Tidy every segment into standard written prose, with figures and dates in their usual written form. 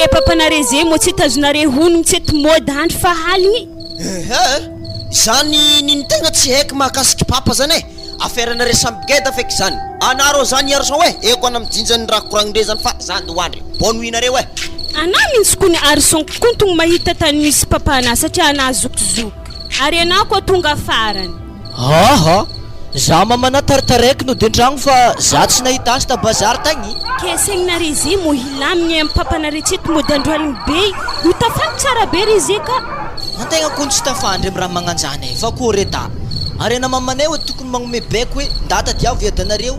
Re papanare zay mo tsy tazonare honogny tsy eto mody andro fahaligny. Zany ny tegna tsy haiko mahakasiky papa zany affaire-nare samby geda feky zany. Anaro zany garçon eko ana mijinjany raha koragnindre zany fa zany doandry. Bonne nuit nareo Ana mintsy kony arson kontong mahita tany misy papana satria ana zokizoky. Ary ana koa tonga farany. Za mamana tartaraiky no dendragno fa za tsy nahita azy ta bazary tagny. Kesegnare zay mo hilamigny amin'ny papanare tseto mody androaligny be. Ho tafandry tsara be ry zay ka. Antegna koa tsy tafandry amin'ny raha magnanjany fa koa reta. Ary ana mamanay hoe tokony magnome baiko hoe ndata diavo viadanareo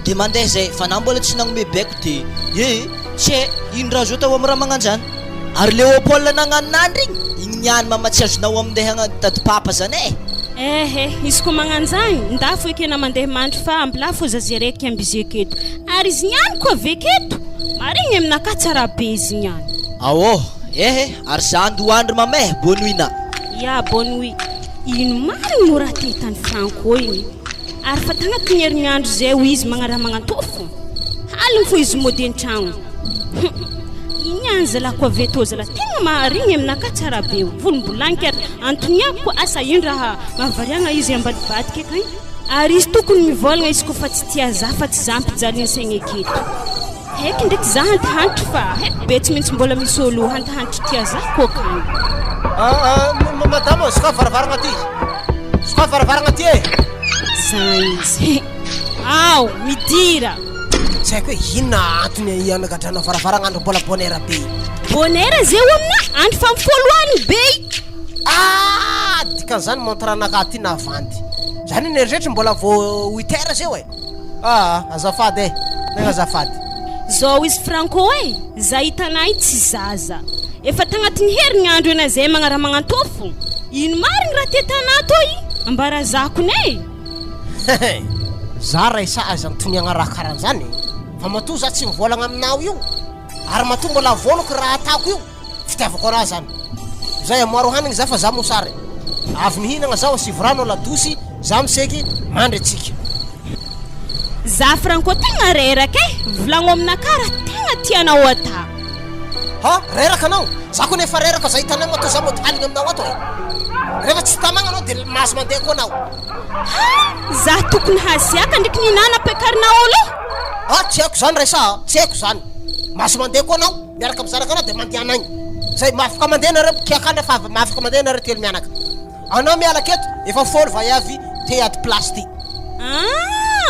dia mandeha zay fa na mbola tsy nagnome baiko dia tsy ino raha zao tao amin'ny raha magnanjany. Ary Léopold nagnanandry igny niany mama tsy azonao amin'ndeha hagnatady papa zany izy ko magnanjany ndafo ekena mandeha mandry fa ambila fo zazy raiky amby izy aketo. Ary izy niany koa veketo marigny aminaka tsara be izy niany. Ary za andoandry mamay bonne nuit na. Ya bonne nuit. Ino marigny no raha tetany Franco igny. Ary fa tagnaty ny herignandro zay ho izy magnaraha magnantofo. Haligny fo izy mody an-tragno. Inyany zalako avy eto zala tegna marigny aminaka tsara be volombolanky ary antoniako asa ino raha mahavariagna izy ambadibadika eky. Ary izy tokony mivolagna izy koa fa tsy tia za fa tsy zampy jaly ansaigny aketo. Heky ndraiky za hantihantry fa be tsy maintsy mbola misy olo hantihantry tia za koa kany. Madame, ska varavaragna ty. Ska varavaragna ty Zany izy. Ao, midira. Tsy haiko hoe inona antony ianagadrana varavaragna andro mbola bonheur be. Bonheur zay amina andro fa mifoloany be. Dikan'izany montranaka ty navandy. Zany ny eritreritry mbola vo 8 heures zay azafady tegna azafady. Zao izy Franco za hitanay tsy zaza. Efa tagnatin'ny herignandro ena zay magnaraha magnantofo. Ino marigny raha tetana toy? Ambara zako ne. Za raisa aza antoniagna raha karan'zany fa matoa za tsy mivolagna aminao io. Ary matoa mbola volako raha atako io. Fitiavako raha zany. Zay amaro hanigny za fa za mosary. Avy mihinagna zao sivrano ladosy za miseky mandry atsika. Za Franco tegna reraka volagno aminaka raha tegna tianao ata. Reraka anao. Za koa nefa reraka za hitanao atao za mody haligny aminao ato rehefa tsy tamagna anao dia mahazo mandeha koa anao. Za tokony hasiaka ndraiky ninana ampiakarinao olo. Tsy haiko zany raisa tsy haiko zany. Mahazo mandeha koa anao miaraka amin'ny zanaka anao dia mandeha anagny. Zay mahafaka mandeha nareo kiakana fa mahafaka mandeha nareo telo mianaka. Anao miala keto efa fôlo Vaiavy théâtre place ty.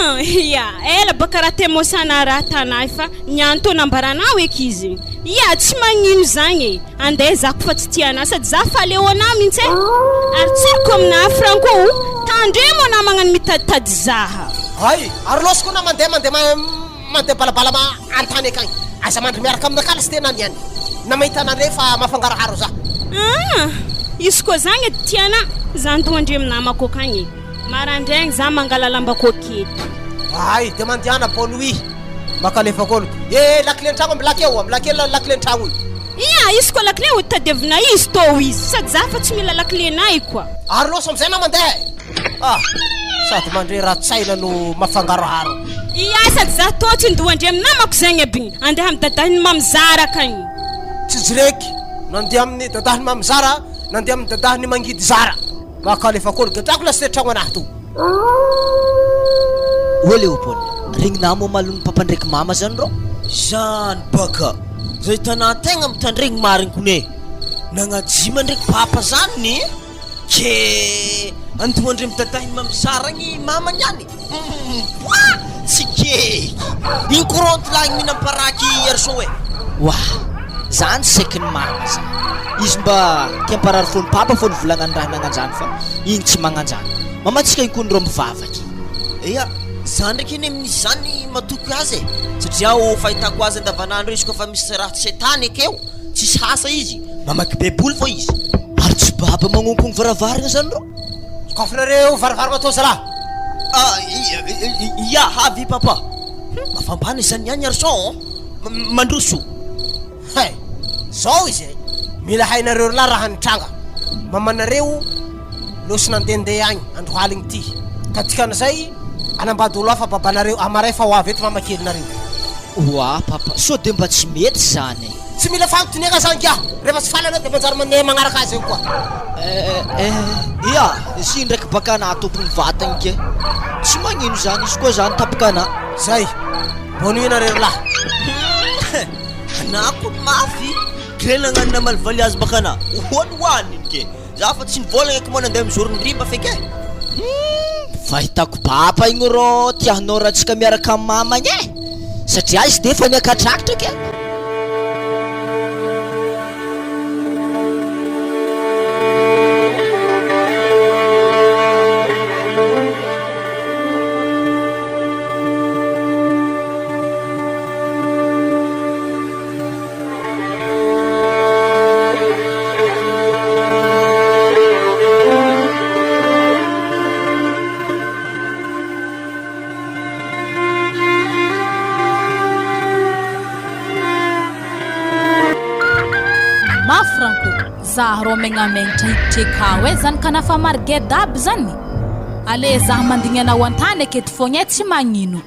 Ela baka raha temosana raha tanay fa nianto nambaranao eky izy. Tsy magnino zagny andeha zako fa tsy tiana sady za fa leona mintsy ary tsiriko amina Franco tandremo na magnano mitaditady zaha. Ary losiko na mandeha balabala antany akagny. Aza mandry miaraka aminaka la sy tena niany. Na mahita anandre fa mafangaraharo za. Izy koa zagny tiana za antoandre amin'ny namako akagny. Marandraigny za mangala lambako aketo. Dia mandiana bonne nuit. Makalefako olo. Lakile an-tragno amilake lakile an-tragno io. Izy koa lakile ho tadiavina izy tô izy sady za fa tsy mila lakilenay koa. Ary loso amizay na mandeha. Sady mandre ratsaina no mafangaraharo. Sady za tô tsy ndoandre amin'ny namako zegny aby andeha amin'ny dadahiny mamizara akagny. Tsy jireky nandeha amin'ny dadahiny mamizara nandeha amin'ny dadahiny mangidy zara. Makalefako olo gadrako lasy tragno anahy to. Léopold, regny namo malony papa ndraiky mama zany ro. Zany baka zay tanà tegna mitandregny marigny kone nagnajima ndraiky papa zany ny ke antoandre mitatahiny mamizaragny mama niany. Tsy keky iny courante lagny minamparaky arso zany sekiny mama zany. Izy mba tiamparary fony papa fony volagnany raha nagnanjany fa iny tsy magnanjany. Mamatsika ikony ro mivavaky. Zany ndraiky eny amin'izy zany matoky azy satria fahitako azy andavanandro izy kofa misy raha setany akeo tsisy hasa izy mamaky beboly fo izy. Ary tsy baba magnonkogny varavaragna zany ro. Kafinareo varavaragna atao zala. Havy papa mafambana zany niany arson mandroso. Zao izy mila hainareo la raha nitranga mamanareo losy nandendeha agny andro haligny ty ka tikan'izay anambady olo hafa babanareo amaray fa ho avy eto mamakelinareo. Papa so de mba tsy mety zany. tsy mila fagnontoniana zany kia rehefa tsy falana de manjary mandeha magnaraka azy eo koa. Ia izy ndraiky baka ana tompony vatagny ke tsy magnino zany izy koa zany tapaka ana zay bonne nuit nareo lahy. Anako mafy krena nagnano malivaly azy baka ana hoaniny ke za fa tsy nivolagna eky moa nandeha mizoro ny riba feky fahitako papa igny rô tianao ratsika miaraka amin'ny mamagny satria izy de fa niakatrakitra ke. Zaho rô megnamengtra hitreka hoe zany ka nafa marigeda aby zany ale zaho mandigny anao antany aketo fogna tsy magnino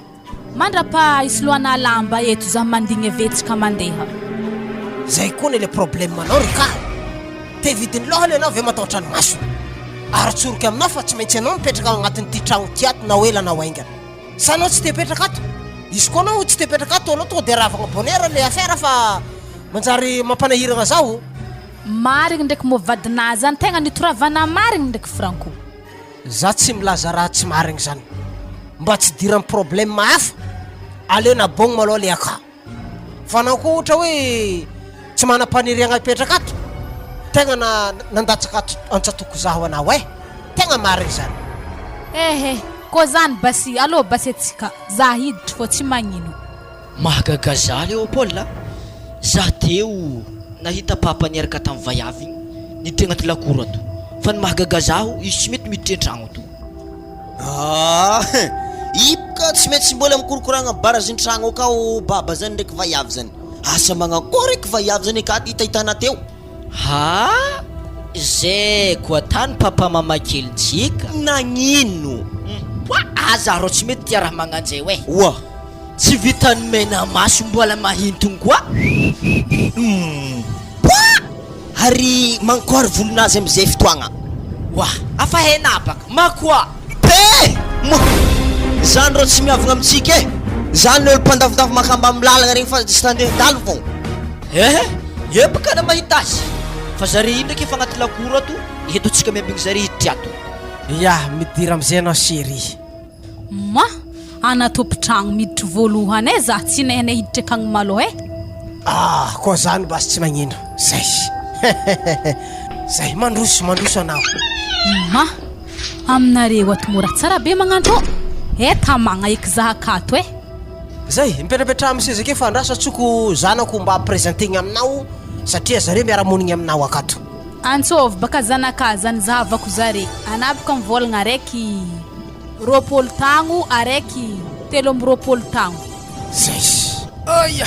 mandrapa isloana lamba eto zaho mandigny vetsika mandeha zay koa le problème manao rika te vidiny lohany anao ve matahotra ny maso aratsoroka aminao fa tsy maintsy anao mipetraka agnatin'ny ty tragno ty ato na oela na oaingana sa anao tsy te petraka ato izy koa anao tsy te petraka ato anao tonga de ravagna bonheur le affaire fa manjary mampanahiragna zao. Marigny ndraiky mo vadinazy zany tegna nitoravana marigny ndraiky Franco. Za tsy milaza raha tsy marigny zany mba tsy dirany problème hafa aleo na bogno malao le aka fa anao koa ohatra hoe tsy manam-paniriagna ipetraka ato tegna nandatsaka antsatoko zaho anao tegna marigny zany. Koa zany basi alô basi atsika za hiditra fô tsy magnino mahagaga za Léopold za teo nahita papa niaraka tamin'ny Vaiavy niditra agnaty lakoro ato fa ny mahagaga zaho izy tsy mety miditra an-tragno ato. Ipoka tsy mety sy mbola mikorokoragna baraziny tragno akao baba zany ndraiky Vaiavy zany asa magnakory eky Vaiavy zany ka hitahitana teo zay koa tany papa mamakelitsika nagnino aza rô tsy mety tia raha magnanjay oa tsy vitany mena maso mbola mahintony koa ary mankoary volonazy am'izay fotoagna afa henapaka makoa zany rô tsy miavagna amitsika zany olo mpandavondavo makamba amin'ny lalagna regny fa sy tandehan-dalo fô epaka na mahita azy fa zare iny ndraiky efa agnaty lakoro ato eto antsika miambigny zare hiditra ato midira am'izay anao chéri ana tompotragno miditra voalohany za tsy nahanay hiditra akagny malo koa zany basy tsy magnino zay zay mandroso anao aminareo ato mora tsara be magnandro tamagna eky zaha akato zay mipetrapetraha am'seza ake fa andrasa tsoko zanako mba présentegna aminao satria zare miara-monigny aminao akato antsovy baka zanaka zany zahavako zare anabaka mivolagna araiky roapolo tagno araiky 13 tagno zay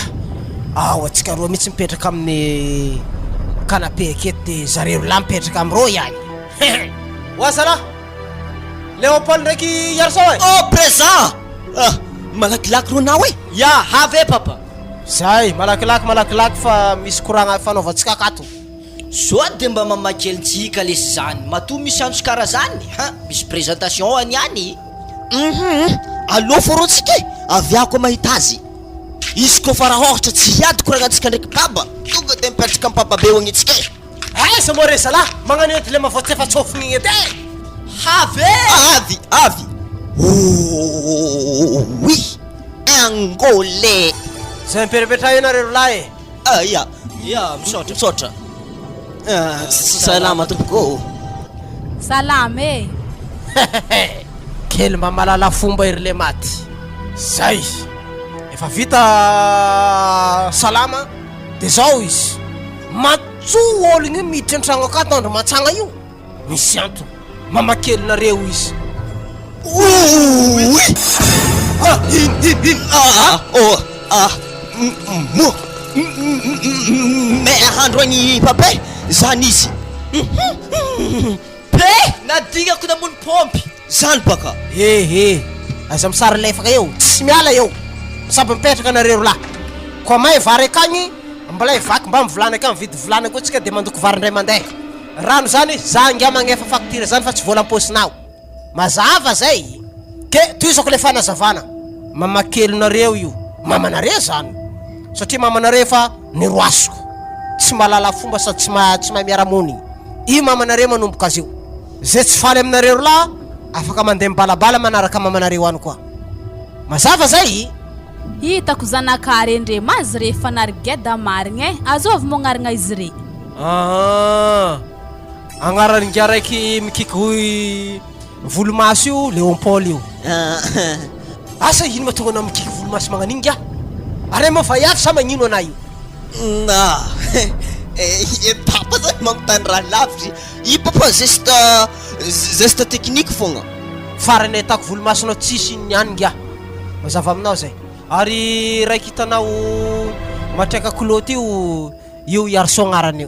atsika roa mihitsy mipetraka amin'ny canapé aketo de zareo lahy mipetraka am'rô ihany oazala Léopold ndraiky Garçon présent malakilaky ro nao have papa zay malakilaky fa misy koragna fanaovantsika akato soa de mba mamakelitsika lesy zany matoa misy andro kara zany misy présentation any allo fôrotsika aviako mahita azy izy koa fa raha ohatra tsy hiady koragnatsika ndraiky baba tonga de mipetraka am'papa be oagnitsika sa moresa lahy magnano ety le mavoatsy efa tsofigny igny edy avy oui angolais zay mipetrapetra ianareo lahy misaotra salama tompoko salama kely mba malala fomba ery le maty zay efa vita salama de zao izy matso ologny miditra an-tragno akato andro matsagna io misy antony mamakelynareo izy mais ahandro agny papay zany izy nadignako namony pompy zany baka aza misary lefaka eo tsy miala eo saby mipetraka nareo lahy koa may vary akagny mbola ivaky mba mivolana ka mividy volana koa tsika de mandoko vary ndray mandeha rano zany za nga magnefa facture zany fa tsy vola am-posinao mazava zay ke toy izako le fanazavana mamakelonareo io mamanareo zany satria mamanareo fa niroasoko tsy malala fomba sady tsy mahay miaramony i mamanareo manomboka azy io zay tsy faly aminareo rola afaka mandeha mibalabala manaraka mamanareo any koa mazava zay hitako zanakary andre mazy rehefa narigeda marigny azovy mognarigna izy re agnaraninga raiky mikiky volomaso io Léopold io asa ino mahatonga anao mikiky volomaso magnaninga are moa Vaiavy sa magnino anay io papa zany magnotany raha lavitry i papa geste technique fogna farany atako volomasonao tsisy niany nga mazava aminao zay ary raiky hitanao matraka kiloty io Yarso agnarany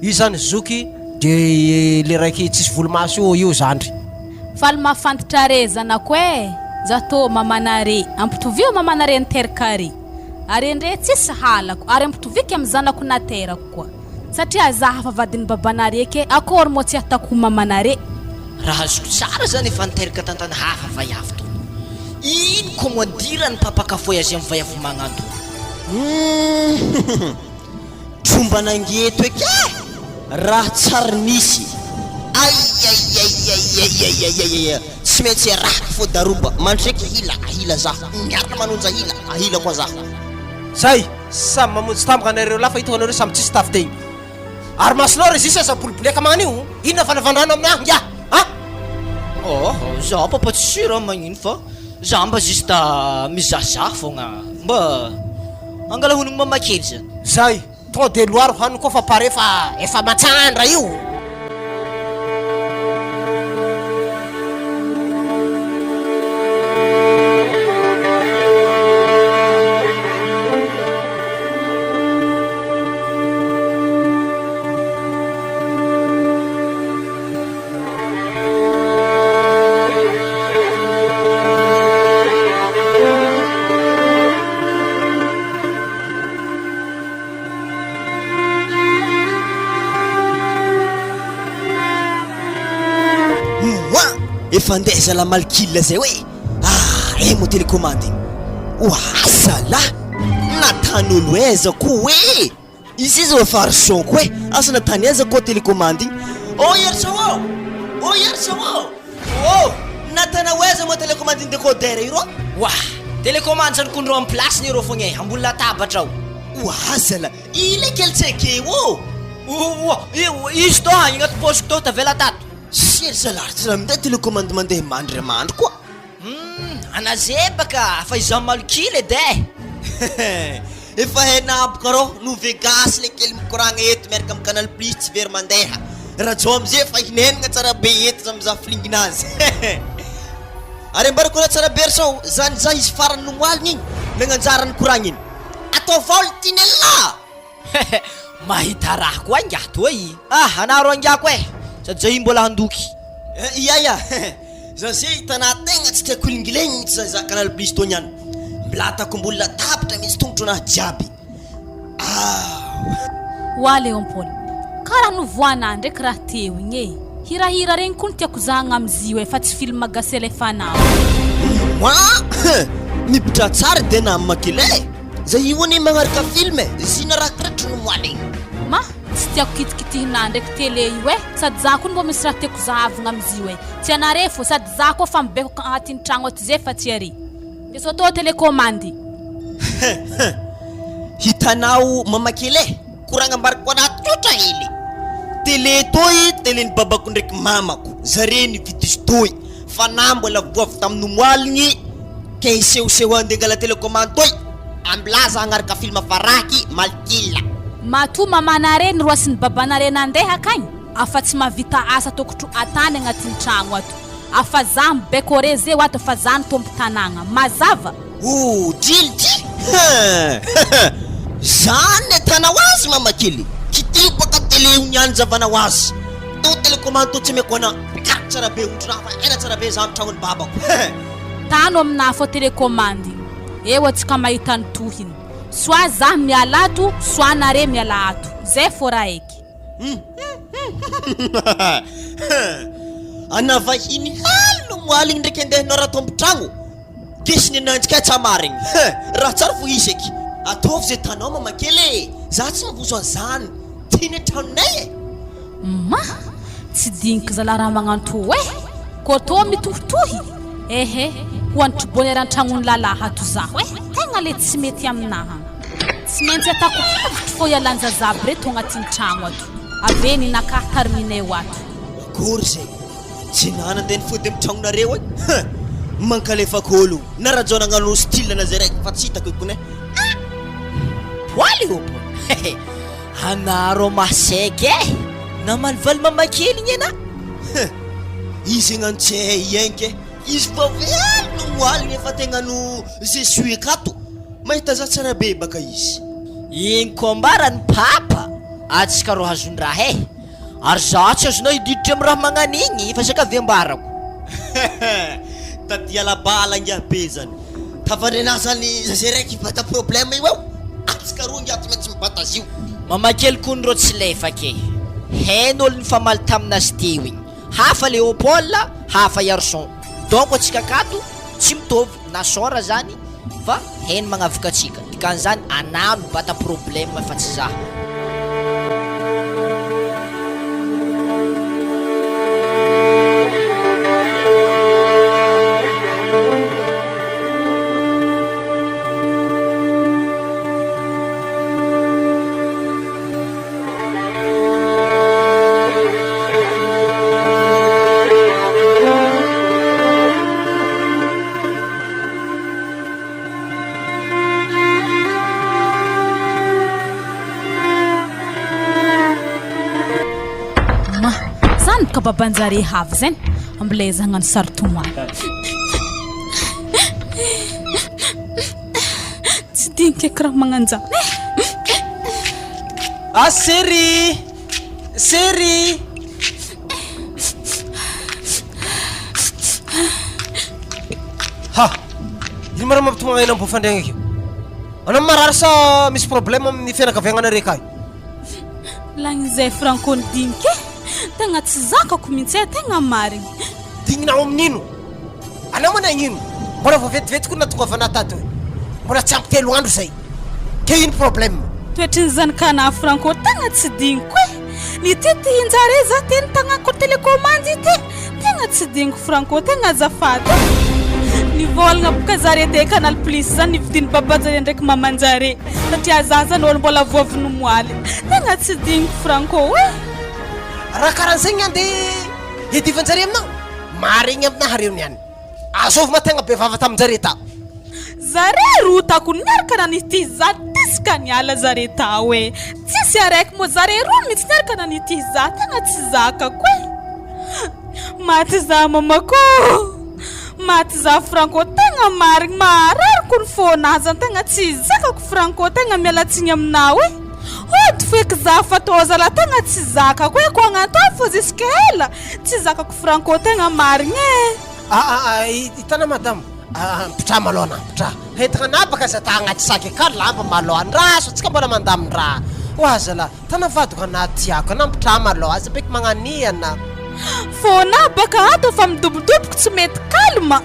io zany zoky de le raiky tsisy volomaso io zandry faly mafantatra re zanako zato mamanare ampitovio mamanare niterikare ary andre tsisy halako ary ampitoviky amy zanako naterako koa satria zaha fa vadiny babanare ke akory mo tsy atako mamanare raha azoko tsara zany efa niteraka tantany hafa Vaiavy to ino ko modirany papakafoy azy amy Vaiavy magnanto tromba nangeto eky raha tsara nisy tsy maintsy araky fô daroba mandreky ahila zaho miaraka manonja ahila koa zaho zay samy mamonjy tamboka anareo lafa hitoanareo samy tsisy tafitegny ary masinao resisa sa boliboleka magnanio inona fanavandrano amin'ny ahy nga za papa tsy sira magnino fa za mba juste mizahazaha fogna mba angala honogno mamakely zany zay tonga de loaro hano koa fa pare efa matsandra io efa andeza la malkila zay hoe mo télécommande oasala natan'olo aiza ko hoe izy izy efa arson ko hoe asa natany aiza koa télécommande yersa natana aiza mo télécommande décodeur iro télécommande zany kondro amy place niro fogna ambony latabatra ao oasala ile keltseke izy to agnaty poche to tavela tato sersa laritsy raha minday télécommande mandeha mandry mandry koa anazebaka fa iza malkily edy efa henabaka rô no Vegas le kely mikoragna eto miaraka amy Canal Plus tsy very mandeha raha zao amizay fa hinenagna tsara be eto mizaha filinginazy ary ambarako raha tsara be sao zany za izy farany nomoaliny igny nagnanjarany koragna iny atao voltinella mahita raha koa angato anaro angako sady zay mbola handoky iya za zay hitanategna tsy tiako ilingilegny tsy za Canal Plus to niany mbilatako ambony latabatra misy tongotro anahy jiaby wa Léopold karaha novoana ndraiky raha teo igny hirahira regny koa tiako zahagna amizio fa tsy film gasy elefanao mipitra tsara de na makile zay io any magnaraka film zina raha kiratry nomoaligny ma tsy tiako kitikitihina ndraiky télé io sady za koa mbo misy raha tiako zahavagna amizio tsy anare fô sady za koa fa mibeko agnatin'ny tragno aty zay fa tsy are de so to télécommande hitanao mamakele koragna ambarako anaty tsotra hely télé toy télé ny babako ndraiky mamako zare ny vidy toy fa na mbola voavy tamin'ny nomoaligny ke isehoseho andengala télécommande toy amblaza agnaraka film faraky malkila matu mamanare ny roasiny babanare nandeha akagny afa tsy mavita asa tokotro atany agnatin'ny tragno ato afa za mibekore zay ato fa za ny tompo tanagna mazava drilty zany atanao azy mamakely kitiko baka télé uniany zavanao azy to télécommande to tsy meko ana pikary tsara be otrona fa ela tsara be zany tragnony babako tano amina fo télécommande eo atsika mahita ny tohiny soit zah miala ato soit nare miala ato zay fô raha eky anavahiny halo moaligny ndraiky andehanao raha tombotragno kesiny ananjika tsy amarigny raha tsara fo izy eky ataovy zay tanao mamakely za tsy mavozo an'izany tiany an-tranonay e ma tsy dinika zala raha magnanto e ko tô mitohitohy ehe ho antrobony aran-tragnony lalahy ato zaho e tegna le tsy mety aminaha tsy maintsy atako hevitry fô ialanjazaby re to agnatin'ny tragno ato ave ny nakahy tariminay ho ato akory zay tsy nanandeny fody amin'ny tragnonareo e mankalefako olo na raha jao nagnano style na zay raiky fa tsy hitako ikony poaly opo anaro masaiky e namalivaly mamakely igny ana izy agnano tsy hay ienke izy fa velogno moaligny efa tegnano je suis akato mahita za tsara be baka izy igny kombarany papa atsika ro hazon-draha e ary za tsy azonao hididitra amin'ny raha magnano igny fa saka avembarako tadia labala ngia be zany tavandrena zany zay raiky bata problème io eo atsika roa ngia tsy maintsy mibata azy io mamakely kony ro tsy lefake hain'olo ny famaly taminazy teo igny hafa Léopold hafa Garçon donc atsika akato tsy mitovy na sora zany fa hainy magnavaka atsika dikan'izany anano bata problème fa tsy zaho kababanjare havy zany ambilay za hagnano saritomoany tsy dinika eky raha magnanjany Série ha ino mara mampitomagna mbo fandriagna akeo anao marary sa misy problème amin'ny fianakaviagnana reka ay lagnizay franco ny dinika tegna tsy zakako mihitsy e tegna marigny digninao amin'ino anao managnino mbola voavetivety koa natongavana tato e mbola tsy ampy 3 andro zay ke ino problème toetry ny zanakana franco tegna tsy diniko e ny tety injare za teny tagnako télécommande ity tegna tsy diniko franco tegna azafady nivolagna boka zare te canal plus zany nividiny babanjare ndraiky mamanjare satria za zany olo mbola voaviny moaly tegna tsy diniko franco e raha karahan'zay andeha hidivanjare aminao marigny aminaha reo niany azovy mategna be vava taminjare ta zare rotako niaraka nanity za tisika niala zare ta oe tsisy araiky mo zare roa mitsy niaraka nanity za tegna tsy zakako e maty za mamako maty za franco tegna marigny maharariko ny fônazy tegna tsy zakako franco tegna mialatsiny aminao e ody feky za fatao zala tegna tsy zakako e ko agnatao fô ziska ela tsy zakako franco tegna marigny e hitana madame pitra malona pitra hetagna nabaka za ta agnaty saky ka lamba maloany raso atsika mbola mandaminy raha oazala tana vadiko anatyako nampitra malo aza beky magnaniana fôna baka ato fa midobodoboko tsy mety kalma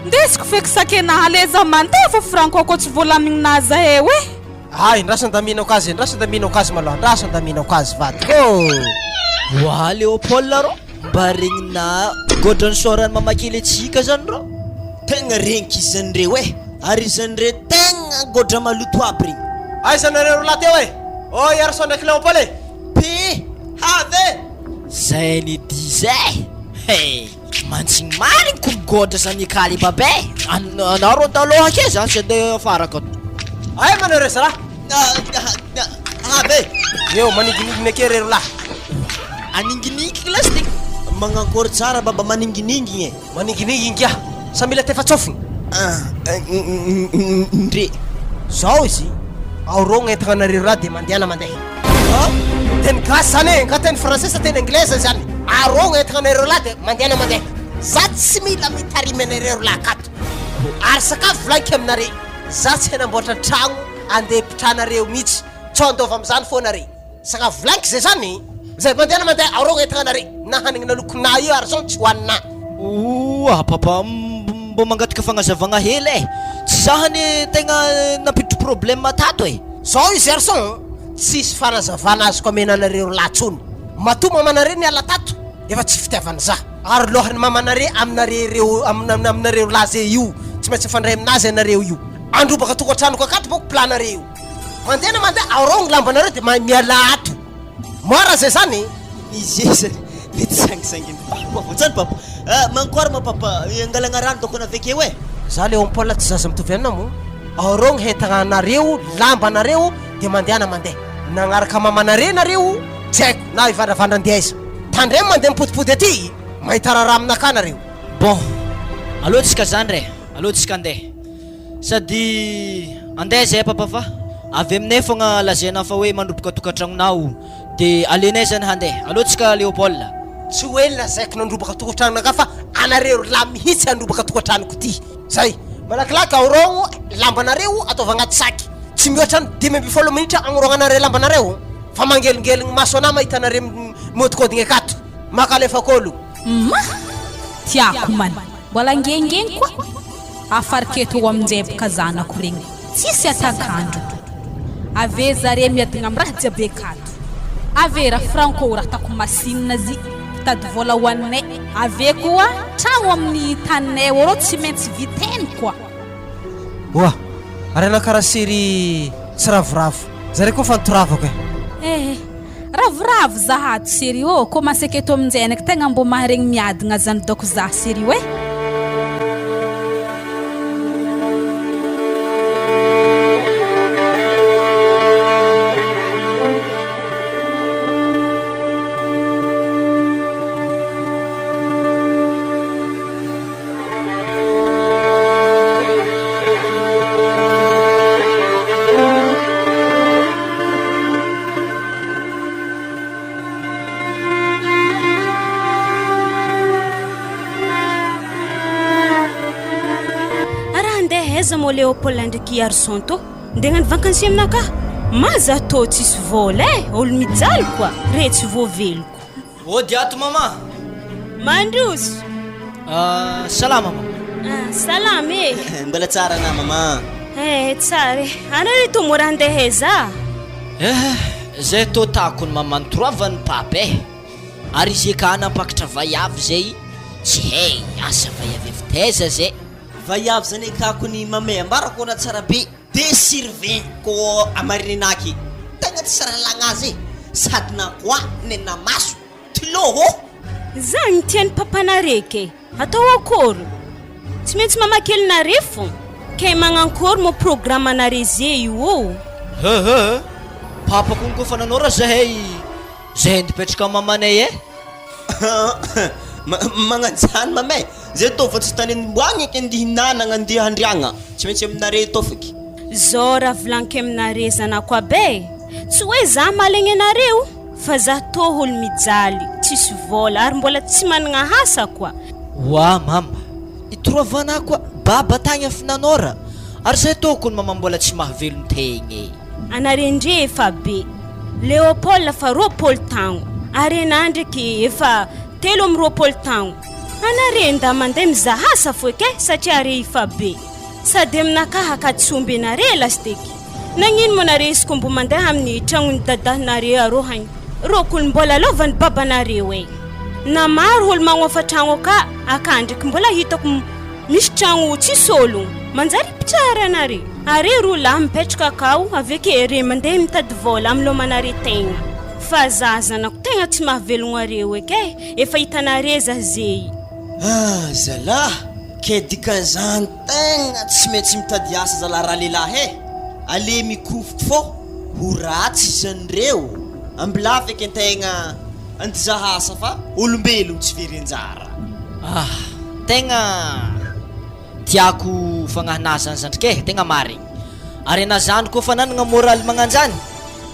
ndesiko feky sakena aleza mantay fa franco ko tsy volamignaza he oe ay ndrasandaminako azy ndrasandaminako azy malo ndrasandaminako azy vadiko wa Léopold ro mba regnina godrony sorany mamakely atsika zany ro tegna regniky izy zany reo e ary zany re tegna godra maloto aby regny ay zanareo rola teo e o Garçon ndraiky Léopold e pe have zay ny dizay hey mantsiny marigny ko godra zany ikaly babe anao ro taloha ake za tsy ande afaraka ay manare sara have eo maningininginy ake re rola aninginiky lastik magnakory tsara baba maningininginy e maningininginy kia sa mila tefatsofiny ndre zao izy aoro gn'entagna nareo raha de mandeana mandeha teny gasy zany e ka teny français sa teny anglais zany aro gn'entagna nareo laha de mandeana mandeha za tsy mila mitarimy anareo laha akato ary sakafo volaniko aminare za tsy hanamboatra tragno andeha pitranareo mihitsy tsy andova am'izany foanare saka volanky zay zany zay mandeha arogo etagnanare na hanigna lokona io ary zao tsy hohanina papa mbo mangataka fagnazavagna hely tsy zahany tegna napitro problème tato zao izy arson tsisy fanazavana azoko amenanareo latsony mato mamanare ny ala tato efa tsy fitiavana za ary lohany mamanare aminareo laze io tsy maintsy fandray aminazy anareo io androbaka tokantranoko akato boko planareo mandeha arogo lambanareo de miala ato mora zay zany izy mety sangisangy zany papa mankory ma papa angalagna rano doko navekeo za le ompola tsy zaza mitovy anina mo arogo hentagnanareo lambanareo de mandeha nagnaraka mamanare nareo tsy haiko na ivandravandra andeha izy tandre mandeha mipodipody aty mahita raha aminaka nareo bon alohatsika zany re alohatsika andeha sady andeha zay papa fa avy aminay fogna lazaina fa hoe mandroboka tokantragnonao de alenay zany handeha alohatsika Léopold tsy hoe lazaiko nandrobaka tokantranonaka fa anareo la mihitsy androbaka tokantranoko ty zay malakilaky aorogo lambanareo ataova agnaty saky tsy mihoatra ny 10 minitra agnorognanareo lambanareo fa mangelingeligny maso anah mahitanareo modikodigny akato makalefakolo tiako man mbola ngengeny koa afariketo aminjebaka zanako regny tsisy atakandro ave zare miadigna amiraha jiabe akato ave raha franco raha tako masinina zy tady vola hoaninay ave koa tragno amin'ny taninay orô tsy maintsy viteny koa oa ary anakaraha sery tsy ravoravo zare koa fantoravako ravoravo zahato serio commence aketo aminjay anaky tegna mbo maharegny miadigna zany doko za serio mo Léopold ndraiky Arson to ndegnany vakansi aminaka maza to tsisy vola olo mijaly koa re tsy voaveloko diato mama mandroso salama mama salama mbala tsara na mama tsara anare to mora andeha za zay to takony mama nitoravany papa ary izy ka napakatra vaiavy zay tsy hay asa vaiavy viteza zay Vaiavy zany kako ny mamay ambarako na tsara be de surveille ko amarinaky tegna tsy saralagnazy sady na koa nena maso tiloho zany tiany papanareke atao akory tsy maintsy mamakelynare fo kay magnankory mo programme anare zay io papa kony kofa nanora zahay ndipetraka mamanay magnanjany mamay zay to fa tsy tany mboagny eky andihinanagna andeha handriagna tsy maintsy aminare to faky zao raha volaniko aminare zanako abe tsy hoe za malegny anareo fa za to olo mijaly tsisy vola ary mbola tsy managna hasa koa wa mama itoravana koa baba tagny afinanora ary zay tokony mama mbola tsy mahavelony tegny anare ndre efa be Léopold fa 20 tagno ary ana ndraiky efa 13 tagno anare nda mandeha mizahasa foke satria are efa be sady aminaka hakatsomby anare lasteky nagnino mo nare izy kombo mandeha amin'ny tragnony dadanare arohagny rokolo mbola lovany babanareo na maro olo magnofa tragno ka akandraky mbola hitako misy tragno tsisy olo manjary pitsara anare are ro lahy mipetraka akao aveke re mandeha mitady vola amin'ny lomanare tegna fa zazanako tegna tsy mahavelogno areo efa hitanare zazey zala ke dikan'izany tegna tsy maintsy mitady asa zala raha lehilahy ale mikofoko fô ho ratsy izanyreo ambila feky antegna andizaha asa fa olombelogno tsy very anjara tegna tiako fagnahanazy zandrike tegna marigny ary ana zany koa fa nanagna moraly magnanjany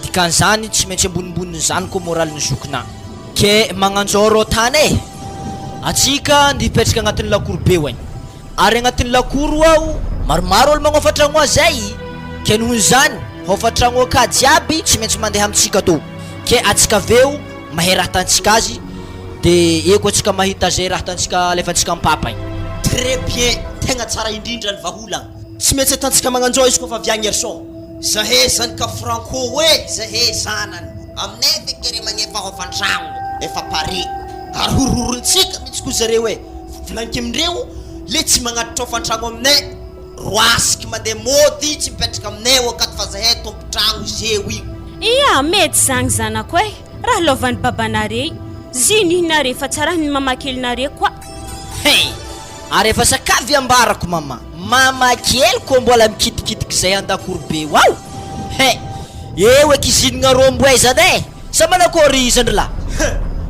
dikan'izany tsy maintsy ambonimboniny zany koa moraly ny zokina ke magnanjoro tany atsika ndipetraka agnatin'ny lakoro be hoagny ary agnatin'ny lakoro ao maromaro olo magnofa tragno zay ke noho izany hofatragno akady jiaby tsy maintsy mandeha amintsika to ke atsika aveo mahay raha tantsika azy de eko atsika mahita zay raha tantsika alefantsika mipapa igny. Très bien, tegna tsara indrindra ny vaholagna. Tsy maintsy atantsika magnanjao izy kofa avy agny erson. Zahe zany ka franco hoe zahe zanany aminay fekere magnefa hofantragno efa pare ary horohorontsika mihitsy koa zareo hoe volagniko amindreo le tsy magnatitra hofantragno aminay roasiky mandeha mody tsy mipetraka aminay akaty fa zahay tompotragno zeo io. Ia mety zagny zanako e raha lovan'ny babanare zinynare fa tsara ny mamakelinare koa. Hey, ary efa sakavy ambarako mama kely ko mbola mikitikitiky zay andakorobe wow. He, eo eky izinagna rombo e zany e sa manakory zandrila.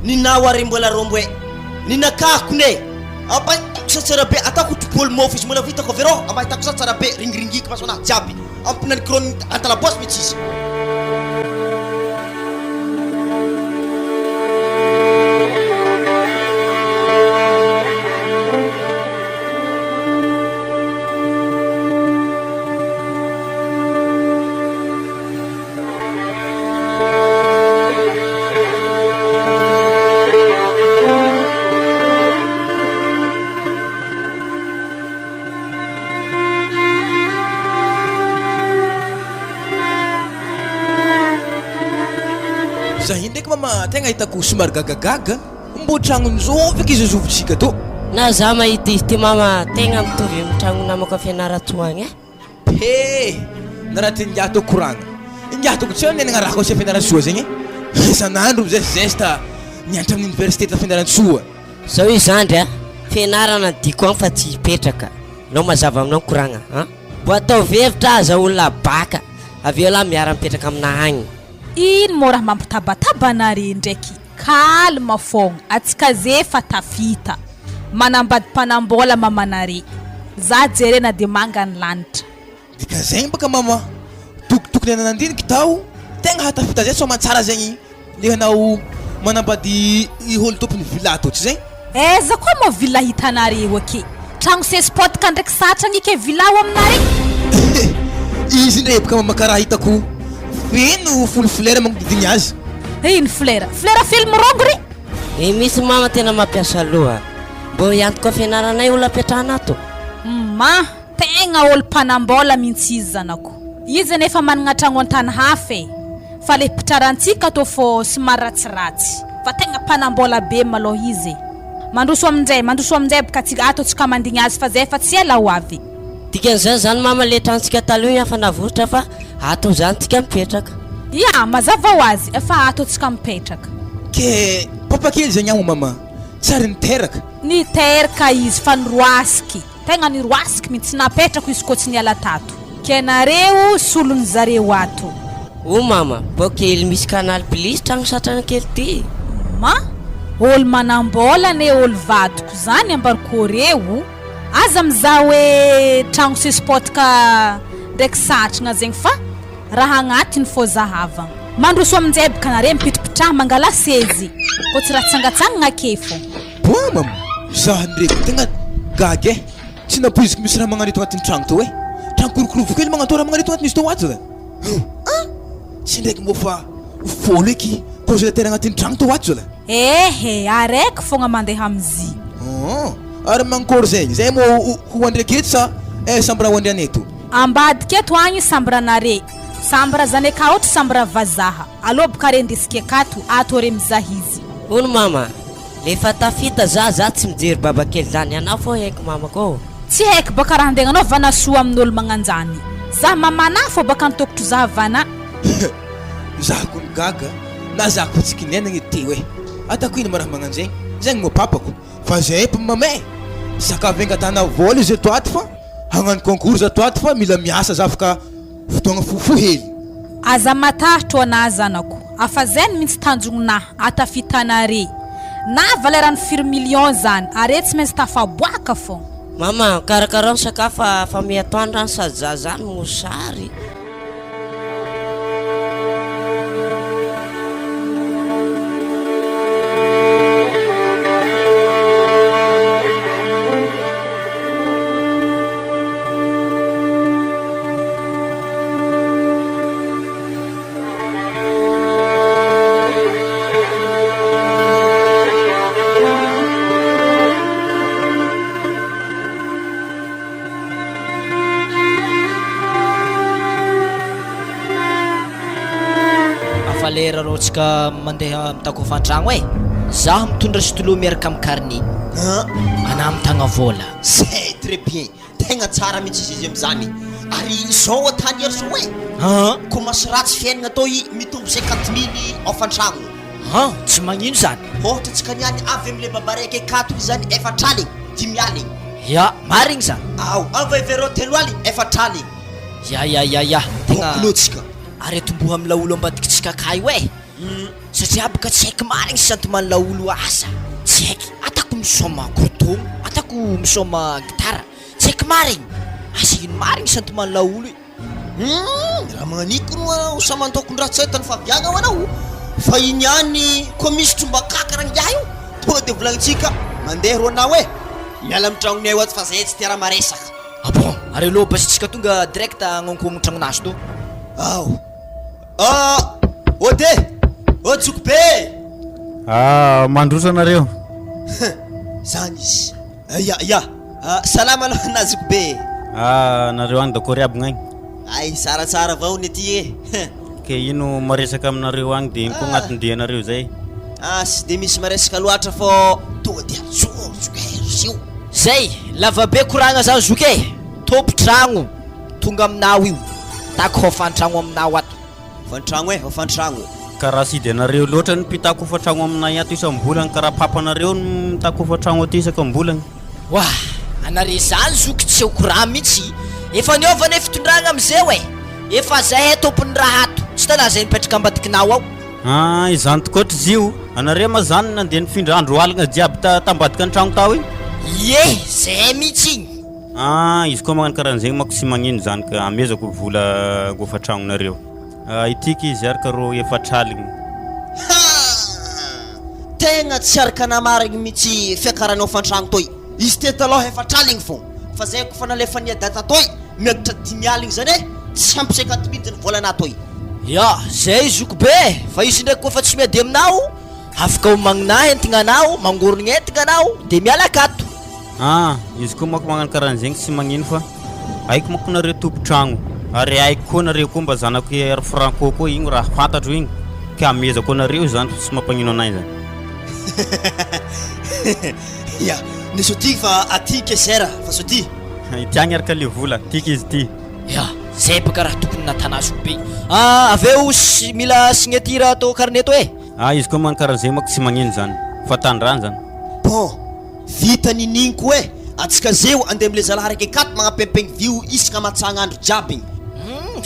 Ninao ary mbola rombo e ninakako ne ampahitako sa tsara be atako topolo mofo izy mbola vitako avero ampahitako sa tsara be ringiringiko masona jiaby ampinanikrony antalabosy mihitsy izy. Zahay ndraiky mama tegna hitako somary gagagaga mbo tragnon'izao feky izy azovintsika to. Na za mahita izy ty mama tegna mitovy amin'ny tragno namako fianarantsoagny e. He, naraha ty ngiato koragna ngiatoko tsy nenagna raha kosa fianaransoa zegny isan'andro zay zesta nianatra amin'ny université ta fianaransoa. Zao io zandry a fianarana diko agny fa tsy hipetraka nao mazava aminao koragna a mbo atao vevitra aza olona baka aveo laha miara mipetraka amina agny. Ino mo raha mampitabatabana ndraiky kalma fogna atsika ze fa tafita manambady mpanambola mamanare za jerena de mangany lanitra dika zegny baka mama tokotokony ananandiniky tao tegna hatafita zay so matsara zegny lehanao manambady iholo tompony villa totsy zegny. Eza koa mo villa hitanareo ake tragno sespotka ndraiky satragny ke villa ao aminare. Izy ndray baka mama karaha hitako feno folo flera magnodidiny azy. Ino flera film rongry Misy mama tena mampiasa loha mbo iantoko fianaranay olo apetrahana ato. Ma tegna olo mpanambola mihitsy izy zanako izy nefa managna tragno antany hafa e fa le pitrarantsika to fo somary ratsiratsy fa tegna mpanambola be maloha izy mandroso aminjay baka ato tsika mandigny azy fa zay fa tsy ela ho avy. Dikan'izany zany mama le trantsika taloha afa navotra fa ato zany tsika mipetraka. Ya mazava ho azy efa ato tsika mipetraka. Ke papa kely zegny amo mama tsary niteraka. Niteraka izy fa niroasiky tegna niroasiky mihitsy napetrako izy ko tsy niala tato ke nareo solony zareo ato. O mama mbo kely misy canal plus tragno satrana kely ty. Ma olo manambola ne olo vadiko zany ambarikôreo aza mizaha hoe tragno sespotka ndraiky satragna zegny fa raha agnatiny fô zahavagna mandroso aminjay baka nare mipitripitraha mangala sezy ko tsy raha tsangatsangana ake fô. Boa mama zaho ndraiky tegna gaga e tsy napoiziko misy raha magnarito agnatin'ny tragno to e tragno korokorovo kely magnato raha magnarito agnatin'izy to ato tsy ndraiky mbô fa fôlo eky congélateur agnatin'ny tragno to ato zala. Ehe araiky fogna mandeha amzy. Ary mankory zay mo ho andraiky eto sa sambra ho andriany eto ambadika eto agny sambranare sambra zany ka ohatra sambra vazaha aloha boka re ndesika akato ato re mizaha izy. Ono mama lefa tafita za tsy mijery baba kely zany anao fô haiko mama ko tsy haiko baka raha andeha anao vanasoa amin'olo magnanjany za mamana fô baka nitokotro za vana. Zako ny gaga na zako tsy kinenagny ty hoe atako ino maraha magnanjegny zegny mo papako fa zay mamay sakavengatana vola izy ato ato fa hagnano concours ato ato fa mila miasa za afaka fotoagna fofo hely. Aza matahitro ana zanako afa zany mihitsy tanjogninahy atafitanare na valeran'ny firy million zany are tsy maintsy tafaboaka fô. mama karakarao sakafo fa miatoandra ny sady za zany mosary. lera raotsika mandeha mitakofan-tragno e zaho mitondra stylo miaraka amin'ny carnet ana mitagna vola c'est très bien tegna tsara mihitsy izy am'zany ary zao atany ery zao e ko masy ratsy fiainagna atao mitombo 50 000 ao-fantragno tsy magnino zany ohatra tsika niany avy am'le babaraiky akato zany efatraligny 10 aligny ya marigny zany avevero telo aligny efatraligny ya tegna lotsika ary atomboha amin'ny laolo ambadikitsika ka io e satria baka tsy haiko marigny santomany laolo asa tsy haiky atako misoma courton atako misoma gitara tsy haiko marigny asa ino marigny santomany laolo raha magnaniko no samantokon-draha tsy haitany faviagna ho anao fa iny any koa misy trombakaka ragny iah io to de volagnitsika mandeha ro anao e miala mitragnonay oaty fa zay tsy tiara maresaka bon ary aloha basitsika tonga direct agnankoagno tragnonazy to ode joko be mandroso anareo zany izy ya salama aloha anazoko be nareo agny da koriabagna agny ay tsaratsara avao ny aty e ke ino maresaka aminareo agny de ino koa agnatindianareo zay sy de misy maresaka loatra fô tonga de zozo zay lava be koragna zany zoke tompo-tragno tonga aminao io tako hofantragno aminao ato hofantragno karaha sy de nareo loatra ny mpitako hofantragno aminay ato isam-bolagna karaha papanareo ny mitako hofantragno aty isaka-bolagna wa anare zany zoky tsy koragno mihitsy efa niovana fitondragna am'zay e efa zay tompony raha ato tsy tana zay mipetraka ambadikinao ao izany tokoatra izy io anare ma zany nandeha nifindra andro aligna jiaby tambadika an-tragno tao ye zay mihitsy igny izy koa magnano karahan'zegny manko sy magnino zany ka amezako vola gofatragnonareo itiky izy araka ro efatraligny tegna tsy araka namarigny mihitsy fiakaranao fantragno toy izy te taloha efatraligny fô fa zay ko fa nalefania data toy miakatra 10 aligny zany e tsy ampy 50 000 ny volana toy ya zay zoko be fa izy ndraiky koa fa tsy miady aminao afaka homagninahy entignanao mangorogny entignanao de miala akato izy koa manko magnano karahan'zegny sy magnino fa haiko manko nareo tompo-tragno ary haiko koa nareo koa mba zanako ary franco koa igny raha fantatro igny ka amezako anareo zany sy mampagnino anay zany ya ny soty fa aty kesera fa soty itiagny araka le vola tiky izy ty ya zay baka raha tokony natanazy be aveo mila signature atao carnet to e izy koa magnano karahan'zegny manko sy magnino zany fa tandrany zany bon vita ninigny koa e atsika zeo andeha am'le zalahy raiky akato magnampempegny vio isaka matsagnandro jiaby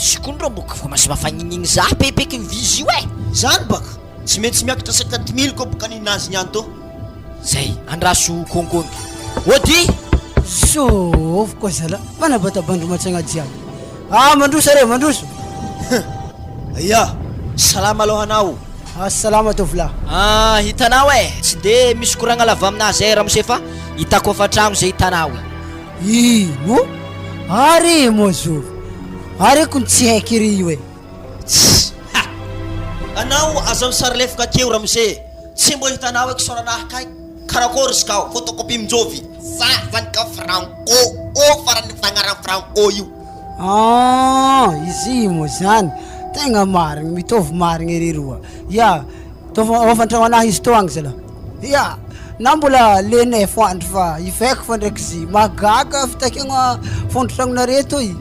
sikondro boka fa masy mafagnigny za pepeky vizy io e zany baka tsy maintsy miakatra 50 000 koa boka ninazy niany to zay andraso konkonto ody sovy koa zala manabatabandro matsagna jiaby mandroso are mandroso ya salama aloha anao salama tovolahy hitanao e tsy de misy koragna lava aminazy raha mose fa hitako afa-tragno zay hitanao ino are mo zovy are kony tsy haiky ry io e anao aza misary lefaka akeo raha mose tsy mbo hitanao e kisoranahy kay karakory izy kao photocopie minjovy za zany ka franco farany fagnarana franco io izy mo zany tegna marigny mitovy marigny ery roa ya ofantragno anahy izy to agny zala ya na mbola lenay foandro fa ifaiko fa ndraiky zy magaga fitakiagna fondrotragnonare toy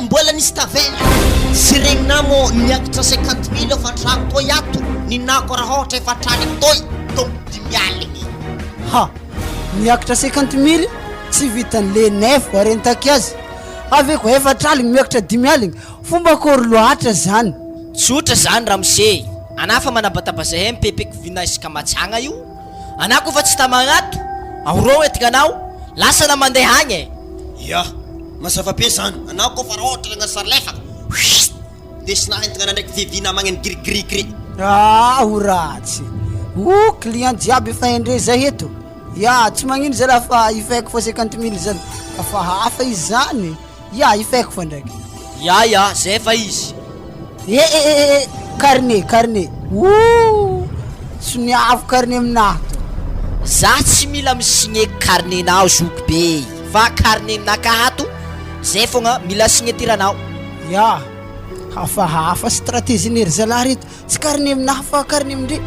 mbola nisy tavela sy regninamo niakatra 50 000 ofantragno toy ato ninako raha ohatra efatraligny toy tombo 10 aligny miakatra 50 000 tsy vitany lenay fo arentaky azy aveko efatraligny miakatra 10 aligny fomba kory loatra zany tsotra zany raha mose ana fa manabatabazay mipepeky vina isaka matsagna io ana koa fa tsy tamagnato ahoro etignanao lasa na mandeha agny ya mazava-be zany anao koa fa raha ohatra nagnasary lefaka desinahy entignana ndraiky vivina magnano grigri ho ratsy client jiaby efa endre zay eto ya tsy magnino zala fa ifaiko fa 50 000 zany afa hafa izy zany ya ifaiko fa ndraiky ya zay fa izy carnet tsy niavo carnet aminahy to za tsy mila misigné carnet-nao zoko be fa carnet nakahato zay fogna mila signetiranao ya hafahafa stratégie-nery zalahy reto tsy kariny aminahy fa kariny amindre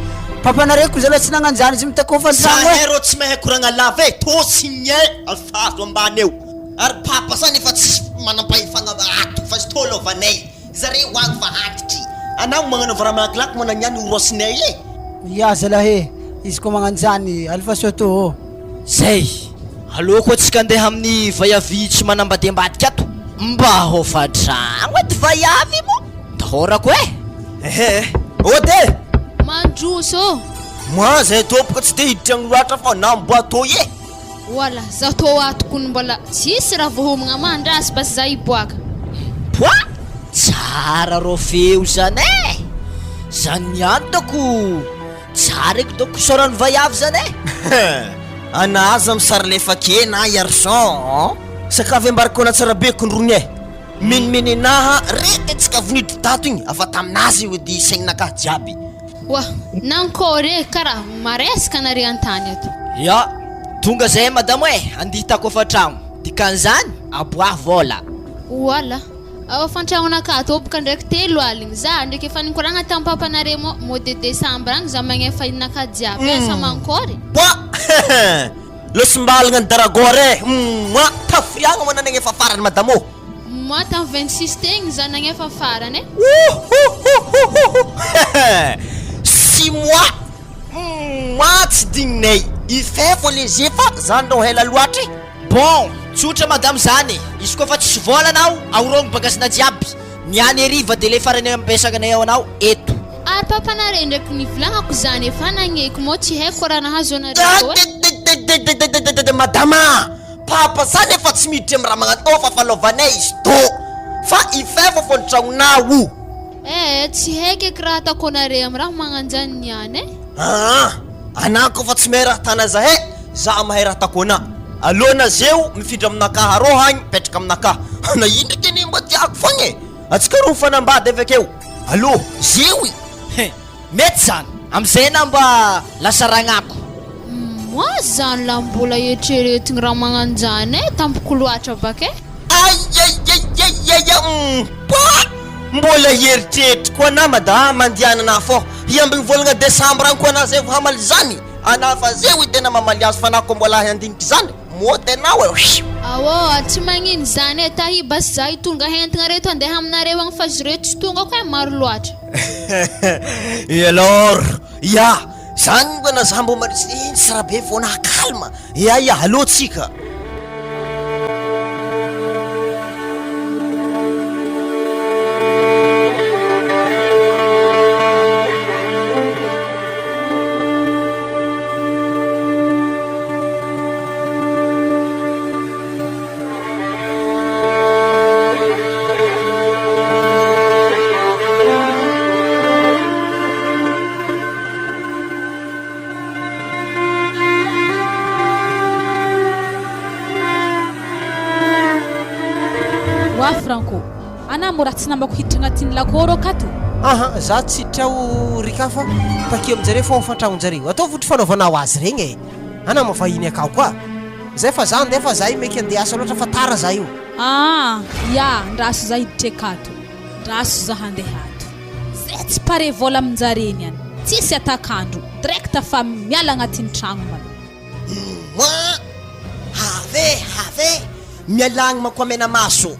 papanareko zalahy tsy nagnano zany izy mitakofantrano Zahero tsy mahay koragna lava e tosigny alfazo ambany eo ary papa zany efa tsy manampahefagna ato fa sy tôlovanay zareo agny fa antitry anao magnanova raha malakilaky managnany orosinay e ya zalahy izy koa magnano zany alfa soto zay aleo koa tsika andeha amin'ny Vaiavy tsy manambadiambadika ato mba hofantragno ety Vaiavy mo dahorako ode mandroso moi zay topoka tsy te hiditra agny loatra fa namboatô e wala za tô atokony mbola tsisy raha voahomagna mandrasy basy za hiboaka poa tsara rô feo zany e zany antako tsara eky doko sorany Vaiavy zany e anaza misary lefake na garçon sakafo embarikona tsara be kondrony e miniminy naha rety tsika vonidry tato igny afa taminazy ody saignanaka jiaby wa nankôre karaha maresaka nare an-tany ato ya tonga zay madamo e andihitako afantragno dikan'izany aboah vola wala ao afantragnonaka ato bôka ndraiky 3 aligny za ndraiky efa nikoragna tamin'ny papanare mois de décembre agny za magnefa inaka jiaby asa mankôry boa losimbalagna ny daragore moi tafiriagna mo nanagny efa farany madamo moi tam 26 tegny za nagnefa farany e 6 mois moi tsy digninay ifefo lezy fa zany rô hela loatra bon tsotra madamo zany izy koa fa tsisy vola anao aorogno bagasina jiaby niany ariva de le farany ampesagnanay ao anao eto ary papanare ndraiky nivolagnako zany efa nagneko mo tsy haiko raha nahazo anareo madama papa zany efa tsy miditra amy raha magnatô fa falaovanay izy tô fa ifefo fô nitragnonao tsy haiko eky raha ataoko anare amy raha magnanjany niany e anako fa tsy mahay raha tana zahay za mahay raha takona alona zeo mifindra aminaka arô hagny petraka aminaka na indraky ane mba tiako fogna e atsika roa fanambady avakeo allo zeo mety zany amizay na mba lasa ragnako moi zany la mbola eritreretigny raha magnanjany e tampoko loatra baka e ayayayayaya mbola eritreritry koa na madama mandianana fô iambigny volagna décembre agny koa ana zay vo hamaly zany ana fa zeo tena mamaly azo fanako mbola andinitry zany moty anao e awô tsy magnino zany e tahi basy za hitonga hentigna reto andeha aminareo agny fa zy reto tsy tonga koa e maro loatra et alors ya zany mbana za mbo marisiny sy raha be vao nakalma ya alôtsika Franco ana mora tsy nambako hiditra agnatin'ny lakoro akato za tsy hiditra ao rika fa takeo aminjareo fa mifantragnonjareo atao votry fanaovanao azy regny e ana mavahiny akao koa zay fa za andeha fa za meky andeha asa loatra fa tara za io ya ndraso za hiditra akato ndraso za handeha ato zay tsy pare vola aminjareny any tsisy atakandro direct fa miala agnatin'ny tragno mana have mialagny makoamena maso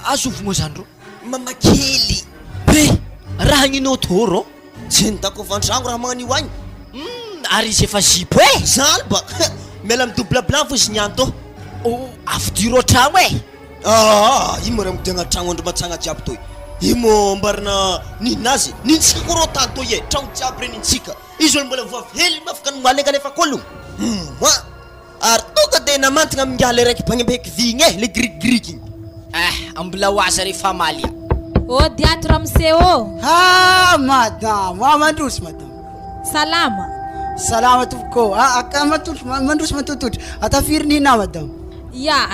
azovy moa zany ro mamakely be raha hagnino tô rô tsy nitako fantragno raha magnanio agny ary izy efa zipo e zany ba miala amy double blanc fo izy niany tô avidiro tragno e imo raha midiagna tragno andro matsagna jiaby toy imo mbarina ninazy nintsika ko rô tany toy e tragno jiaby re nintsika izy olo mbola voavely mafaka nomalengalefa kologno ary tonga de namantagna amingiala raiky bagnembeky vigny e le grigrigy igny ambola hoaza rehefa malia diato ramseo madame mandroso madame salama tompoko mandroso matototry atafiriny madame ya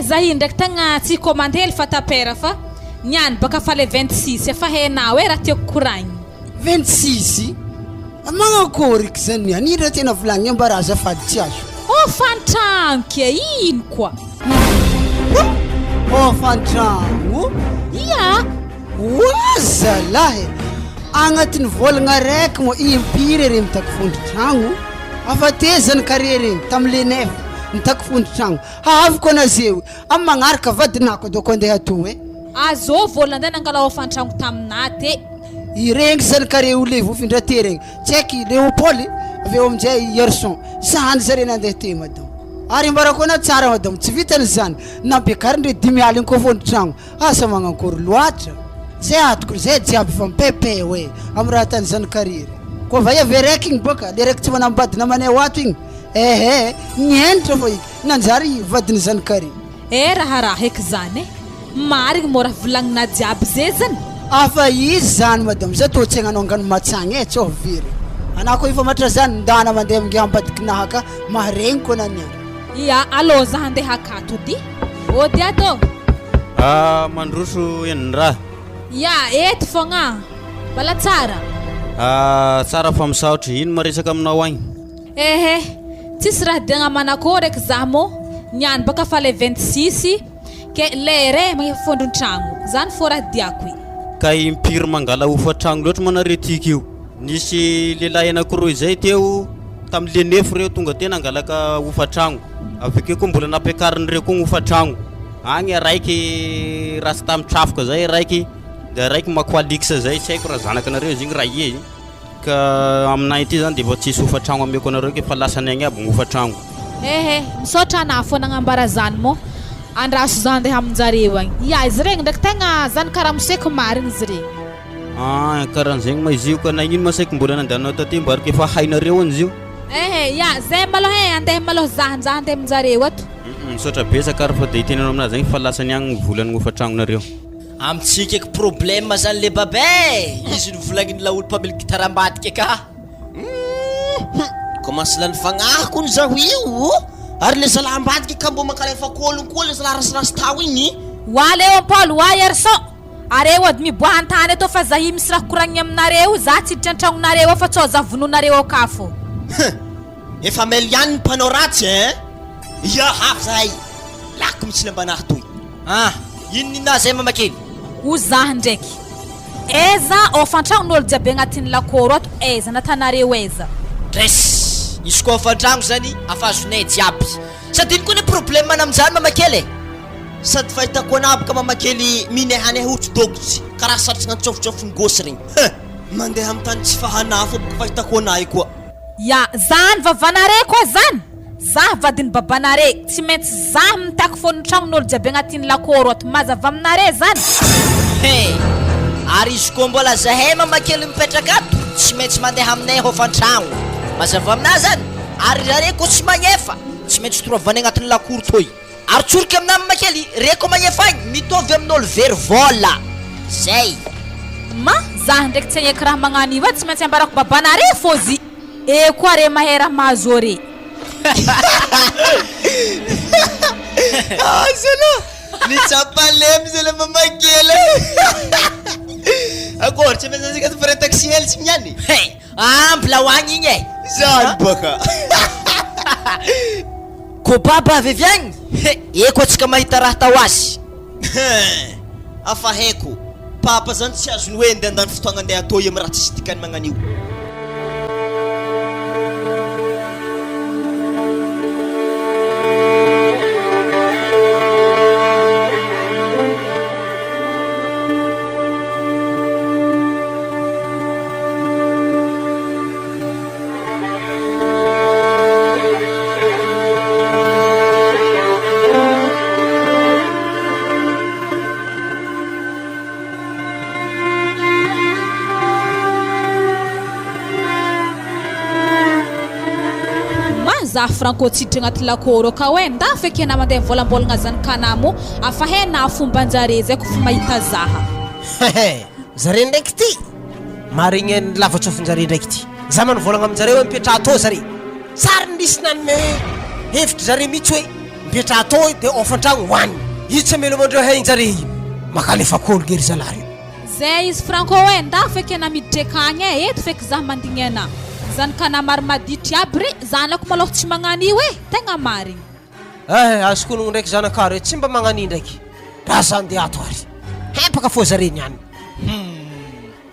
za iny ndraiky tagna tsy commande hely fa tapera fa niany baka fa le 26 efa hainao e raha tiako koragny 26 magnakoryky zany aniny raha tena volagny ambaraza fady tsy azo fantragno ke ino koa fantragno ia Wazalahy agnatin'ny volagna raiky mo impiry re mitakifondro tragno afatezany kare regny tam'le nef mitakifondro tragno hahaviko anazeo amy magnaraka vadinako doko andeha to azo vola andeha nangala ofantragno taminah te iregny zany kare o le vofindra-te regny tsaiky Léopoly aveo amin'izay Yerson zany zare nandeha te madamo ary mbarako ana tsara madamo tsy vitany zany nampiakarindre 10 aligny koa fondro tragno asa magnankôry loatra zay atoko zay jiaby fa mipepe hoe amy raha tany zany kariry koa Vaiavy raiky igny boka le raiky tsy manambadina manay ato igny nienitra fa igny nanjary vadiny zany kariry raha heky zany marigny mora volagnina jiaby zay zany afa izy zany madamo zay to tsy agnanongany matsagny tsy very anao koa efa matra zany ndana mandeha amin'nge ambadikinaha ka maharegny koa naniany ia alô za handeha akato dy ody ato mandroso eniraha ia eto fogna bala tsara tsara fa misaotry ino maresaka aminao agny tsisy raha diagna manakôry eky za mo niany baka fa le 26 ke lere magnefa fondron-tragno zany fô raha diako ka impiry mangala ofa-tragno loatra manaretiky io nisy lehilahy anankiroy zay teo tam'le nefo reo tonga tena angalaka ofa-tragno avekeo koa mbola nampiakariny reo koa ofa-tragno agny raiky rasy tamitrafoka zay raiky da raiky makoaliksa zay tsy haiko raha zanaka anareo zigny raha ie ka aminay ity zany de efa tsisy ofa-tragno ameko anareo ke fa lasany agny aby ofa-tragno misaotra anah fô nagnambara zany mo andraso za andeha aminjareo agny ia izy regny ndraiky tegna zany karaha moseko marigny izy regny karahan'zegny ma izy io ka nagnino masaiky mbola nandehanao taty mbaraka efa hainareo an'izy io ia zay maloha andeha maloha zahanjaha andeha aminjareo ato misaotra besaka ary fa de itenanao aminah zagny fa lasany agny volany ofa-tragnonareo amitsika eky problème zany le babé izy novolagniny laolo mpamely gitara ambadika ka commence lany fagnahako ny zaho io ary le zala ambadika ka mbo mankalefa kolony koa le zala rasirasy tao igny wa Léopoly wa Yerson areo ady miboahantany atao fa zahi misy raha koragniny aminareo za tsiditra an-tragnonareo fa tsao za vononareo aka fô efa mely ihany ny mpanao ratsy ia hafy zahay lako mitsily ambanahy toy inona zay mamakely o zaha ndraiky eza ofantragnon'olo jiaby agnatin'ny lakôro ato eza natanareo eza dres izy koa ofantragno zany afazonay jiaby sady ino koa ny problème mana amin'izany mamakely sady fahitako anabo ka mamakely minehanay hotsi-dogotsy karaha sarotsy gnantsofotsofon'ny gosy regny mandeha amy tany tsy fahanafo boka fahitako anay koa ia zany vavanare koa zany zah vadiny babanare tsy maintsy zah mitaky fôny tragnon'olo jiaby agnatin'ny lakôro ato mazava aminare zany ary izy koa mbola zahay mamakely mipetraka ato tsy maintsy mandeha aminay hofantragno mazava aminah zany ary rare koa tsy magnefa tsy maintsy toroavany agnatin'ny lakoro toy ary tsoriky aminah mamakely reko magnefa agny mitovy amin'olo very vola zay ma zah ndraiky tsy agneky raha magnano io tsy maintsy ambarako babanare fô zy koa re mahay raha mahazo re zala nitsapalemy zala mamakely akory tsy maintsy asika fare taxi hely tsy miany mbola hoagny igny zany baka ko baba avy agny eko atsika mahita raha tao azy afa haiko papa zany tsy azony hoe ndeha andany fotoagna andeha atoy amy raha tsisy dikany magnano io za franco tsitra agnaty lakôro ka hoe nda feky na mandeha volambolagna zany kanamo afa he na fombanjare zay kofa mahita zaha zare ndraiky ty marigny ny lavatsofin-jare ndraiky ty za manovolagna aminjareo hoe mipetra atô zare sary nisy nanome hevitry zare mihitsy hoe mipetra atô de ofantragno hoany io tsy melo mandreo hainjare ino makalefa kôlo gery zalary zay izy franco hoe nda feky na miditra akagny eto feky za mandigny ana zany kana maro maditry aby re zanako maloha tsy magnano io tegna marigny azo konogno ndraiky zanakaro tsy mba magnani ndraiky raha zany de ato ary hempaka fô zare niany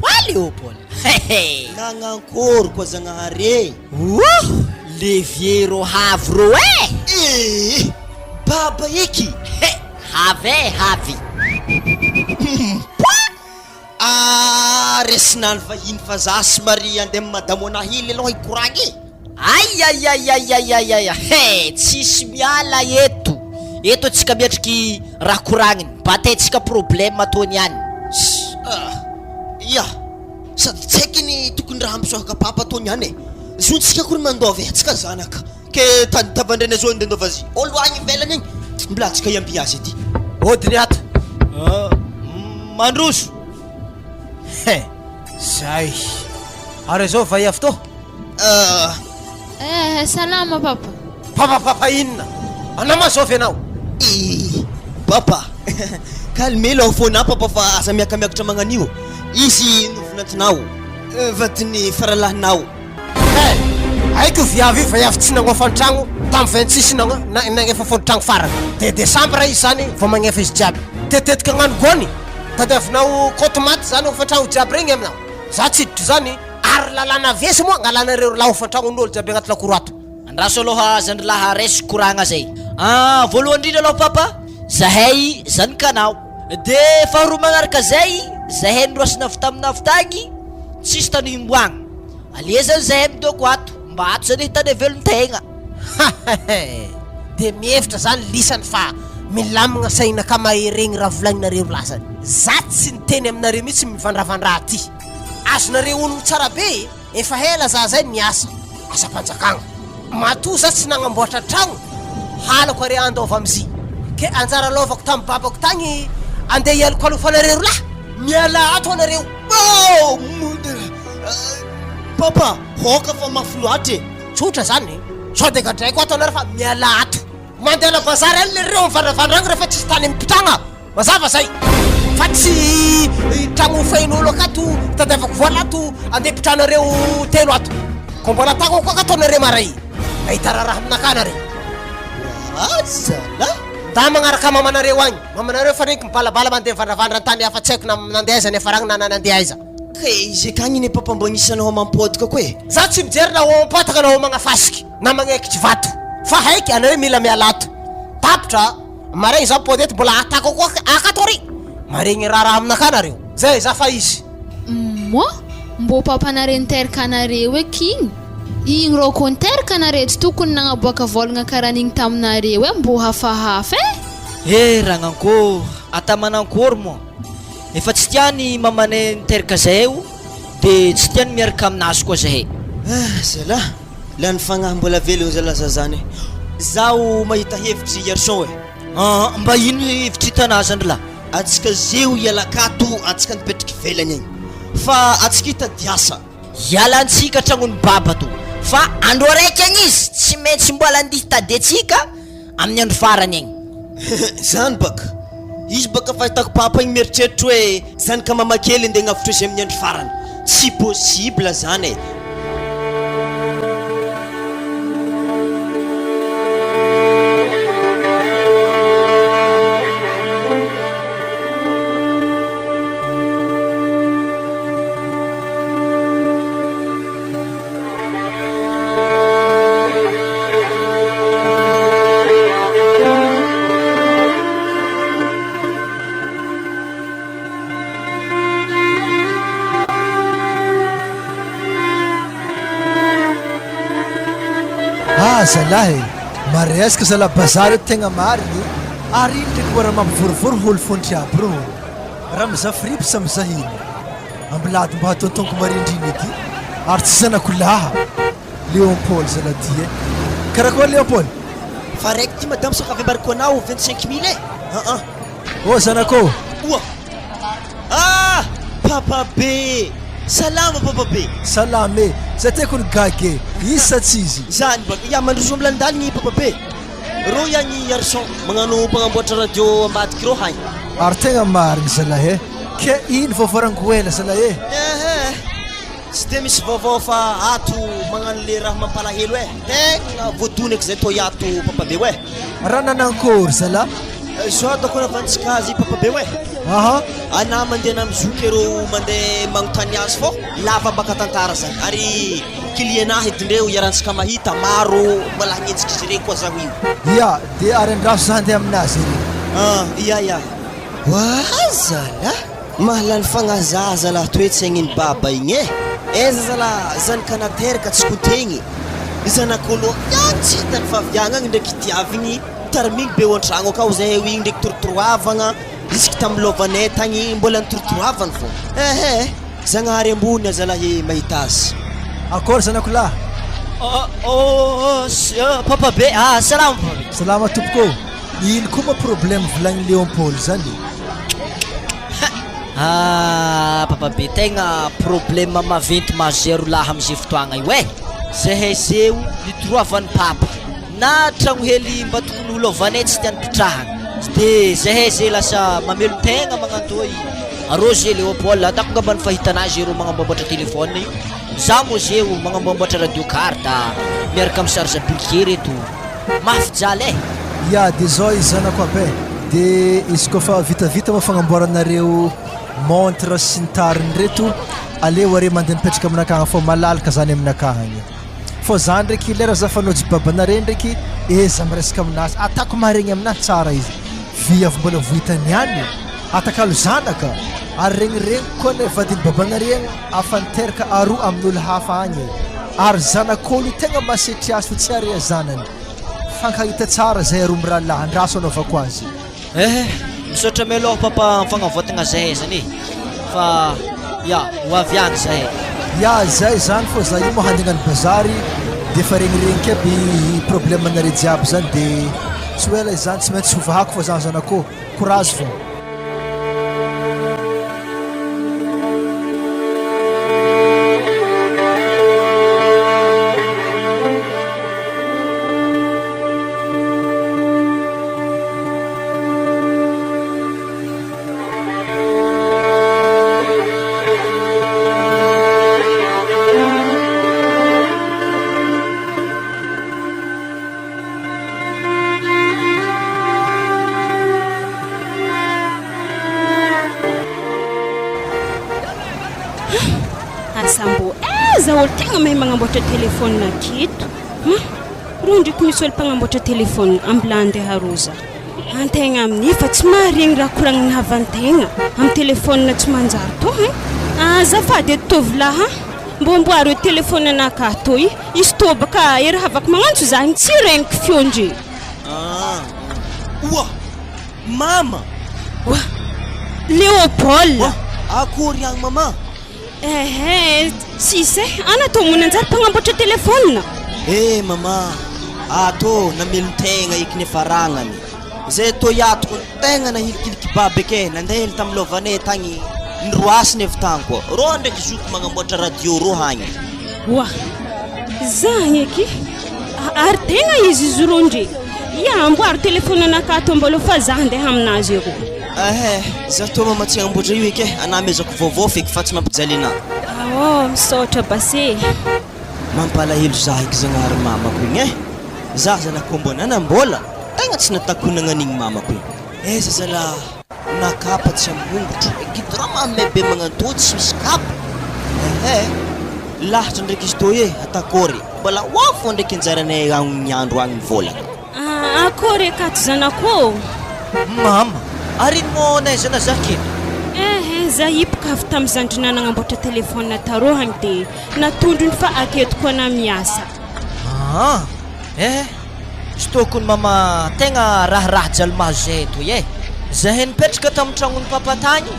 Paly ô Paly. Nagnankory koa Zagnahary. Levier rô havy rô Baba eky. Havy. Resinany vahiny fa za sy Maria andeha madamo anahily aloha hikoragny. Ay, tsisy miala eto atsika miatriky raha koragniny bataitsika problème ataony ihany. Ya, sady tsy haiky ny tokony raha misohaka papa ataony ihany e. Zontsika kory mandova atsika zanaka ke tavandrena zao andeha ndova azy olo agny ivelany igny mbola atsika iamby azy ety. Odiny ata Mandroso. Zay ary zao Vaiavy to Salama papa. Papa inona anao mazovy anao Papa calme lo fona papa fa aza miakamiakatra magnanio izy novinantinao vadiny faralahinao. Aiko viavy Vaiavy tsy nagnofa an-tragno tamin'ny 26 nagnefa fondrotragno farany de décembre izy zany vao magnefa izy jiaby tetetika agnano gony tadiavinao kotomaty zany ofantragno jiaby regny aminao za tsiditry zany ary lalàna vesy moa ngalanareo laha ofantragnon'olo jiaby agnaty lakoro ato. Andraso aloha zany laha resy koragna zay. Voalohany indrindra aloha papa, zahay zany kanao. De faharoa magnaraka zay, zahay nirosina avy tamin'avitagny, tsisy tany imboagna. Alia zany zahay midoko ato, mba ato zany hitany velon-tegna. De mihevitra zany lisany fa milamagna saina kamaheregny raha volagninareo lasany. Za tsy niteny aminareo mihitsy mivandravandra ty. Azonareo ologno tsara be, efa hela za zay miasa asa-panjakagna. Matoa za tsy nagnamboatra tragno halako are andova amzy ke anjara lovako tamin'ny babako tagny andeha hialoko alofanareo lahy miala ato anareo. Papa hoka fa mafy loatra tsotra zany sao de gadraiko ato anareo fa miala ato mandela bazary any lereo mivandravandrangy rehefa tsisy tany mipitagna mazava zay fa tsy tragno fain'olo akato tadiavako voala ato andeha pitranareo telo ato ko mbola tago koa katonareo maray ahita raha aminakana regny. Zala da magnaraka mamanareo agny mamanareo fa regny mibalabala mandeha mivandravandra antany hafa tsy haiko nandeha aiza nefa ragny na nandeha aiza. Izy akagny ne papa mba agnisanao mampodika koa e. Za tsy mijery na mampotaka na magnafasiky na magnekitry vato fa haiky anareo mila miala ato tapitra maregny za mipody eto mbola atako koa akato ry maregny raha aminakana reo zay za fa izy mbo papanareo niteraka anareo eky igny rô ko niteraka anareo tsy tokony nagnaboaka volagna karaha n'igny taminareo mbo hafahafa ragnankôry atamanankory moa efa tsy tiany mamanay niteraka zahay io de tsy tiany miaraka aminazy koa zahay. Zala lany fagnahy mbola velogny zalaza zany zaho mahita hevitry garçon mba ino hevitry hitanà zany lahy? atsika zeo ialakato atsika nipetraky velany agny fa atsika hitadiasa ialantsika tragnony baba to fa andro araiky agny izy tsy maintsy mbola andihy hitady atsika amin'ny andro farany agny. zany baka izy baka fahitako papa igny mieritreritra hoe zany ka mamakely andeha gnavitra izy amin'ny andro farany tsy possible zany e. Zalahy mariesaka zala bazary tegna mariny ary ndraiky mora mampivorivory holo fontry aby rô raha mizafiripo sa mizahiny ambilady mba hataontonko marindriny ety ary tsy zanako laha Léopold zalaty e karakoa Léopold fa raiky ty madame sakavy ambariko anao 25 000 ô zanako papa be salama papa be salama e za teko ny gage isa tsy izy zany baka ya mandroso ambilandaligny papa be ro yagny garçon magnano mpagnamboatra radio ambadiky ro hagny ary tegna marigny zalahy e ke ino vaovarangoela zalahy tsy de misy vaovao fa ato magnano le raha mampalahelo tegna voadony eky zay to iato papa be raha nanankory zala so atako navantsika azy papa be aha ana mandeha mizoky ero mandeha magnontany azy fô lava baka tantara zany ary client-nahy edindreo iarahantsika mahita maro mbola hagnentsika izy reo koa zaho io ia de ary andraso za andeha aminazy ia wazala mahalany fagnazaza la toetsy agniny baba igny eza zala zany kanateraka tsy kotegny zanakolo ihany tsy hitany faviagna ndraiky tiavigny taramigny be an-tragno akao zahay igny ndraiky torotoroavagna isika tamin'ny lovanay tagny mbola nitorotoroavany fô zagnahary ambony azalahy mahita azy akory zanakolahy papa be salama papa be salama tompoko ino koa ma problème volagny Léopold zany papa be tegna problème maventy mazero laha amizay fotoagna io zahay zeo nitoroavany papa na tragno hely mba tokony holovanay tsy tiany pitrahana de zahay zay lasa mamelo tegna magnantoy arô zay Léopold atako ngamba ny fahitanazy ero magnamboamboatra telefône io za moa zeo magnamboamboatra radio carte miaraka amin'ny charge appliqué reto mafy jaly ia de zao izy zanako abe de izy koa fa vitavita ma fagnamboaranareo montre sy ny tariny reto aleo are mandeha mipetraka aminakagna fô malalaka zany aminakagna fô zany ndraiky lera za fanojy babanare ndraiky eza miresaka aminazy atako maharegny aminazy tsara izy viavy mbola vohitany any atakalo zanaka ary regniregny koa ne vadiny babanare afa niteraka aroa amin'olo hafa agny ary zanak'olo tegna masetry azy fa tsy area zanany fankahita tsara zay aroa mirahalahy andraso anaovako azy misaotra meloha papa mifagnavoatagna zahay zany fa ya hoavy agny zahay ia zay zany fô za io mo handegnany bazary de fa regniregny keby problème anare jiaby zany de tsy hoe lay zany tsy maintsy ovahako fô zany zanakô courage fô Sambo eza olo tegna mahay magnamboatra telefône aketo ro ndraiky misy olo mpagnamboatra telefône ambila andeha aroza antegna amin'ny fa tsy maharegny raha koragniny havantegna amin'ny telefône tsy manjary to azafady edy tovolahy mbomboary eo telefône anaka toy izy to baka ery havako magnantso zany tsy regniko fiondre oa mama Léopold akory agny mama sisy ana to mona anjary mpagnamboatra telefône mama ato namelo tegna ikiny faragnany zay to yatoko tegna nahilikiliky baby ake nandeha hely tamin'ny lovanay tagny ndroasiny avy tagny koa ro ndraiky zoko magnamboatra radio ro hagny zany eky ary tegna izy ro ndre amboary telefône anaka to mbolo fa za andeha aminazy ero za to mama tsy agnamboatra io eky anamezako vaovao feky fa tsy mampijaly ana misaotra basé mampalahelo za eky zagnahary mamako igny za zanakômbona nambola tegna tsy natakonagnan'igny mamako igny eza zala nakapa tsy ambongotro gidra mamebe magnanto tsy misy kapa lahatra ndraiky izy to atakory mbola wafo ndraiky anjaranay agny andro agny volagna akory akato zanakô mama ary mo naizana za keto za hipaka avy tamin'ny zandrina nagnamboatra telefône tarohagny de natondrony fa aketo koa na miasa sy tokony mama tegna raharaha jalomazo zahay to zahay nipetraka tamin'ny tragnony papa tagny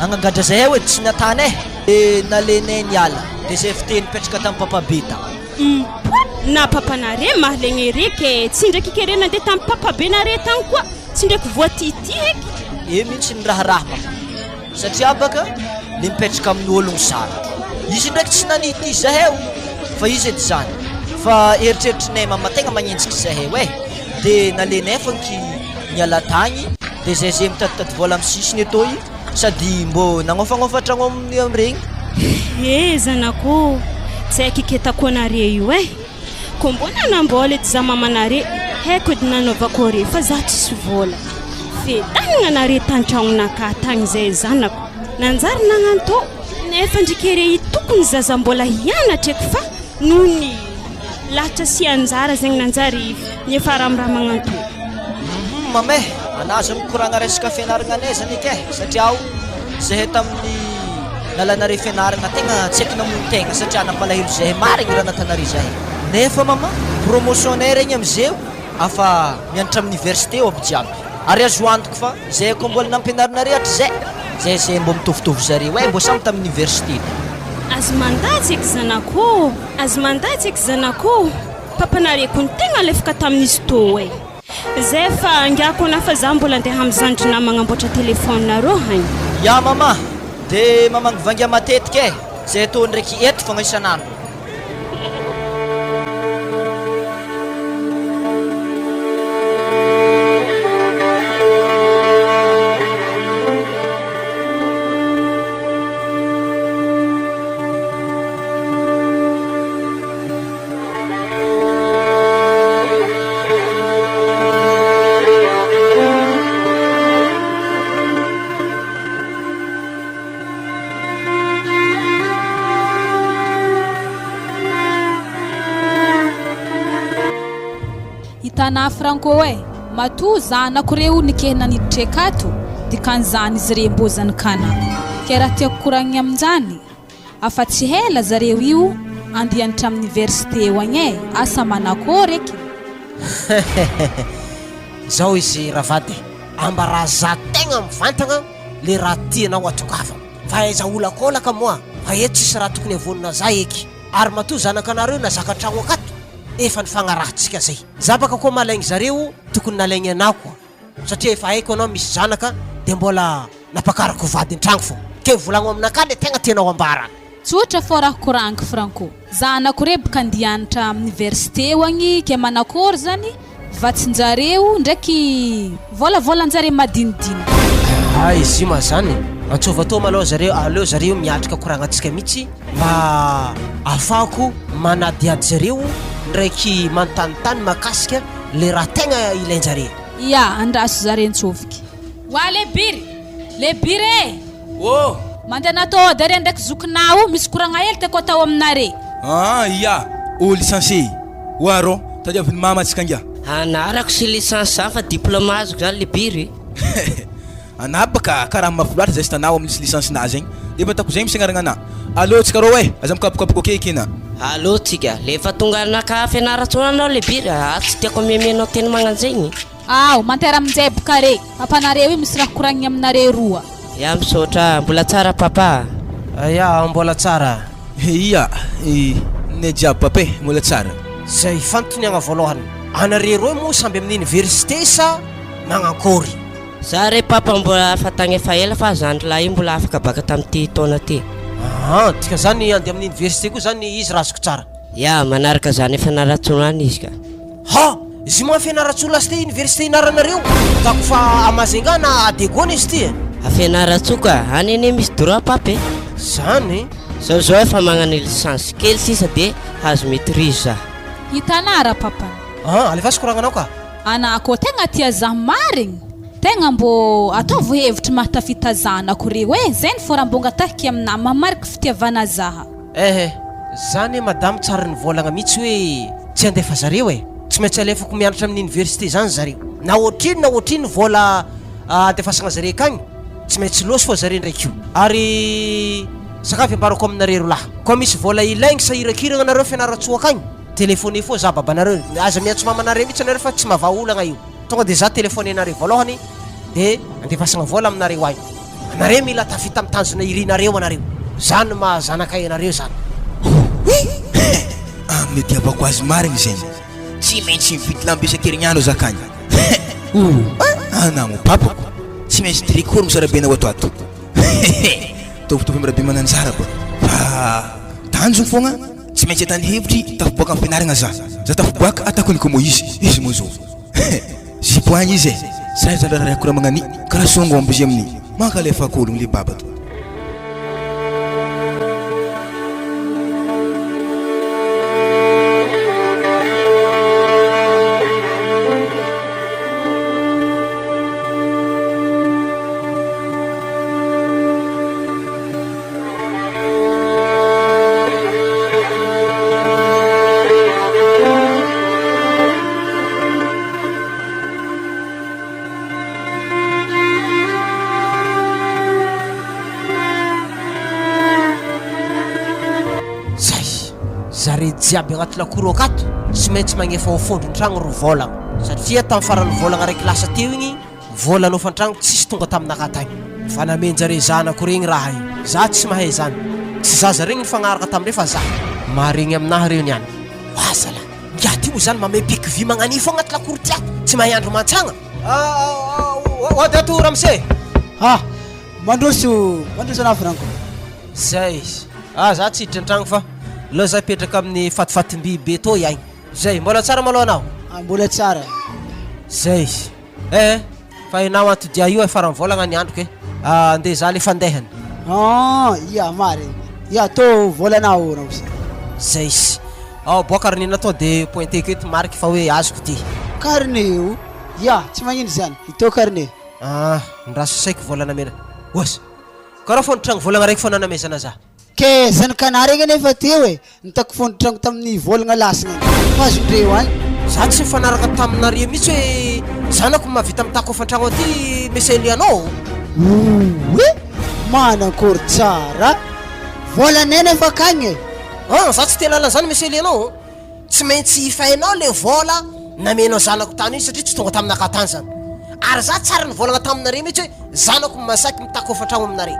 agnagadra zahay hoe tsy natany de nalenay niala de zay fite nipetraka tamin'ny papa be tagny na papanare mahalegny ereky tsy ndraiky kere nandeha tamin'ny papa be nare tagny koa tsy ndraiky voatity eky mihitsy ny raharaha mama satria baka le mipetraka amin'ny ologno sarotro izy ndraiky tsy nanity zahay fa izy edy zany fa eritreritrinay mama tegna magnenjiky zahay de nalenay fanky niala tagny de zay mitaditady vola amin'ny sisiny atô sady mbô nagnofagnôfa tragno amin'iregny zanakô tsy haiko iketako anare io ko mbona nambola edy za mamanare haiko edy nanaovako re fa za tsisy vola fedanagna nare tan-tragnonaka tagny zay zanako nanjary nagnano tô nefa ndrikere i tokony zaza mbola hianatra eky fa noho ny lahatra sy anjara zegny nanjary nefa raha magnano tô. Mame, anazy mikoragna resaka fianaragna anay zany ke satria zahay tamin'ny lalanare fianaragna tegna tsy haiko namono tegna satria nampalahelo zahay marigny raha natanare zahay. Nefa mama, promotionnaire igny amizay afa mianatra amin'ny université ao aby jiaby. Ary azo antoko fa zahay koa mbola nampianarinare hatrizay. Zahay mbo mitovitovy zareo mbo samy tamin'ny université. Azo mandatsy eky zanako, azo mandatsy eky zanako. Papanareko ny tegna lefaka tamin'izy tô zay fa ngiako nafa za mbola andeha amizandrina magnamboatra telefoninareo hagny. Ya mama, de mamagny vangia matetika zahay tô ndraiky eto fogna isanandro. Hitana Franco matu zanako reo nikehina niditra akato dikan'izany izy reo mbo zanakana ke raha tiako koragny amin'izany afa tsy hela zareo io andianatra amin'ny université hoagny asa manakôry eky. Zao izy ravady ambara za tegna mivantagna le raha tianao atokava fa aiza olakolaka moa fa eto tsisy raha tokony avonina za eky ary matoa zanakanareo na zakatragno akato efa nifagnarahantsika zay. Za baka koa malaigny zareo tokony nalaigny anao koa satria efa haiko anao misy zanaka de mbola napakarako vady an-tragno fo ke volagno aminaka le tegna tianao ambara. Tsotra fô raha koragniky Franco, zanako reo baka andianatra amin'ny université hoagny ke manakôry zany vatsinjareo ndraiky volavolanjare madinidiny. Izy ma zany antsova tô malao zareo aleo zareo miatrika koragnatsika mihitsy mba afako manadiady zareo ndraiky manotanitany makasika le raha tegna ilainjare. Ya andraso zare ntsoviky wa le biry mandana tô dare ndraiky zokinao misy koragna hely te koa tao aminare. Ya o licencié waro tadiaviny mama atsika ngia anarako sy licence za fa diplôme azoko zany le biry. Anabaka karaha mafoloatra zay sitanao amin'ny licence na zegny de batako zegny misagnaragna ana. Allô tsika rô aza mikapokapoka keky na. Allô tsika lefa tonga naka fianaratsoana anao le biry tsy tiako miamianao teny magnano zegny. Mantera aminjay boka re papanareo io misy raha koragny aminare roa. Ya misaotra mbola tsara papa. Ya mbola tsara. Iya ne jiaby papa mbola tsara. Zay fantoniagna voalohany anare roa moa samby amin'ny université sa magnakôry? Za re papa mbola fatagny efa ela fa zandry lahy mbola afaka baka tamin'ity taona ty. Tika zany andeha amin'ny université koa zany izy razoko tsara. Ya manaraka zany fianaratsoana izy ka. Izy moa fianaratsoa lasy ty université inaranareo tako fa Amazenga na Adegona izy ty fianaratsoka anene misy droit papa zany zao efa magnano licence kely sisa de hazo maîtrise za. Hitanara papa. Alefasy koragnanao ka. Anako tegna tia za marigny tegna mbo ataovy hevitry mahatafita zanako reo zay fô raha mbonga tahiky amina mamariky fitiavana zaha. Zany madame tsara ny volagna mihitsy hoe tsy andefa zareo tsy maintsy alefako mianatra amin'ny université zany zareo na ohatrino vola andefasagna zareo kagny tsy maintsy losy fô zareo ndraiky io ary sakafo ambarako aminareo lahy koa misy vola ilaigny sahirakiragna nareo fianaratsoa kagny téléphoné fô za babanareo aza miantso mamanareo mihitsy anareo fa tsy mavaolagna io tonga de za téléphoné anareo voalohany de andefasagna vola aminareo agny anareo mila tafita amin'ny tanjona irinareo anareo zany mahazanakay anareo zany. Mety avako azy marigny zegny tsy maintsy mividy lambe isan-kerignandro zakagny. Namo papako tsy maintsy dirikory misarabenao ato tovitovy mirabe mananjara ba fa tanjony fogna tsy maintsy atany hevitry tafiboaka amin'ny fianaragna za tafiboaka atako niko mo izy mo zao zipo agny izy sy raha kora magnani karaha songo amby izy amin'ny mankalefa kologny le baba to. jiaby agnaty lakoro akato tsy maintsy magnefa ho fondron-tragno ro volagna satria tamin'ny farany volagna raiky lasa teo igny volana ofantragno tsisy tonga taminaka tagny fa namenjare zanako regny raha io za tsy mahay zany tsy zaza regny nifagnaraka tamin'ireo fa za maharegny aminahy reo niany azala miaty io zany mamepiky vy magnanifo agnaty lakoro tiato tsy mahay andro mantsagna ody ato ramse mandroso anah franko zay izy za tsy hiditra an-tragno fa lo za petraka amin'ny fatifatim-by be to iaigny zay mbola tsara malo anao mbola tsara zay izy fa enao antodia io farany volagna ny andro ke andeha za le fandehany ia marigny ia tô volanao ramse zay izy boa karnena atao de pointe keto mariky fa hoe azoko ty carnet io ia tsy magnino zany ito carnet ndraso saiko volana mena osy karaha fondrotragno volagna raiky fananamezana za ke zanakana regny anefa teo nitako fondrotragno tamin'ny volagna lasagna fa azondreo any za tsy mifanaraka taminario mihitsy hoe zanako mahavita mitako ofantragno aty meselianao manankory tsara volanena efa kagny za tsy telala zany meselianao tsy maintsy fainao le vola namenao zanako tany iny satria tsy tonga taminaka tany zany ary za tsara ny volagna taminare mihitsy hoe zanako masaky mitako ofantragno aminare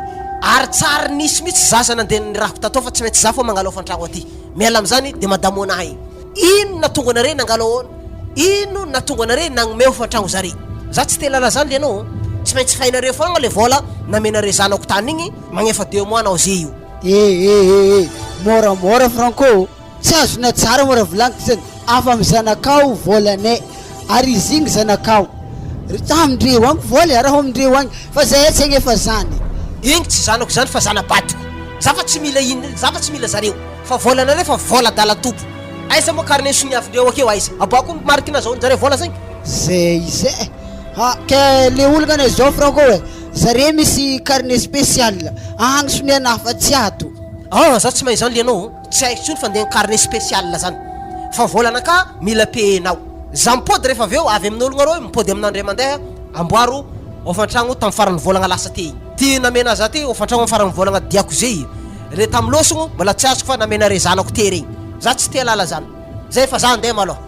ary tsara nisy mihitsy zaza nandeha nirahako tatao fa tsy maintsy za fo mangala ofantragno aty miala am'zany de madamo anahy ino natonga anare nangala ahoana ino natonga anare nagnome ofantragno zare za tsy telala zany le anao tsy maintsy fainare foagna le vola namenare zanako tany igny magnefa 2 mois nao ze io moramora franco tsy azona tsara mora volagniko zany afa amy zanakao volanay ary izy igny zanakao amindreo agny vola raha amindreo agny fa zay tsy agnefa zany igny tsy zanako zany fa zanabadiko za fa tsy mila ino za fa tsy mila zareo fa volanare fa vola dala topo aiza moa carnet soniavindreo akeo aiza aboako marikina zao njare vola zagny zay ke le olagna zao franco zare misy carnet spécial agny soniana fa tsy ato za tsy mahay zany le anao tsy haiko tsony fa ndeha carnet spécial zany fa volanaka mila payenao za mipody rehefa aveo avy amin'ologna reo mipody aminandre mandeha amboaro ofantragno tamin'ny farany volagna lasa ty ty namena za ty ofantragno farany volagna diako zay re tamin'ny losogno mbola tsy azoko fa namena re zanako te regny za tsy te lala zany zay fa za andeha maloha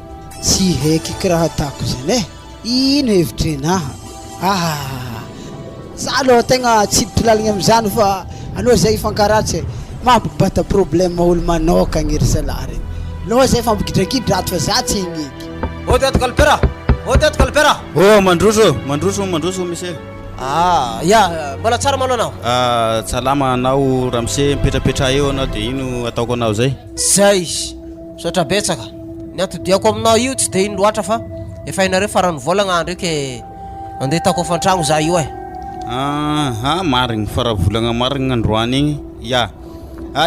tsy haiky kiraha atako zany ino hevitrenaha za aloha tegna tsy hiditry lalagna am'zany fa aloha zay ifankaratsy mampibata problème olo manokagna ery zalahy regny loha zay fampigidrakidra ato fa za tsy higneky oteto kalpera mandroso monsieur ya mbola tsara malo anao salama anao ramse mipetrapetra eo anao de ino ataoko anao zay zay sotra betsaka ny antodiako aminao io tsy de ino loatra fa efa hainareo farany volagna andro io ke andeha tako ofantragno za io marigny faravolagna marigny androany igny ya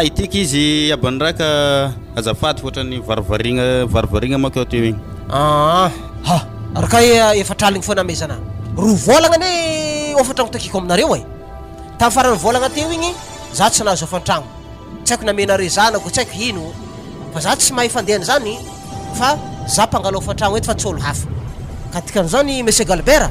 itiky izy abandraka azafady fotrany varivarigna makeo teo igny araka efatraligny foana amezana ro volagna ane ofantragno takiko aminareo tamin'ny farany volagna teo igny za tsy nahazo ofantragno tsy haiko namenare zanako tsy haiko ino fa za tsy mahay fandehany zany fa za mpangala ofantragno eto fa tsy olo hafa ka dikan'izany monsieur Galbert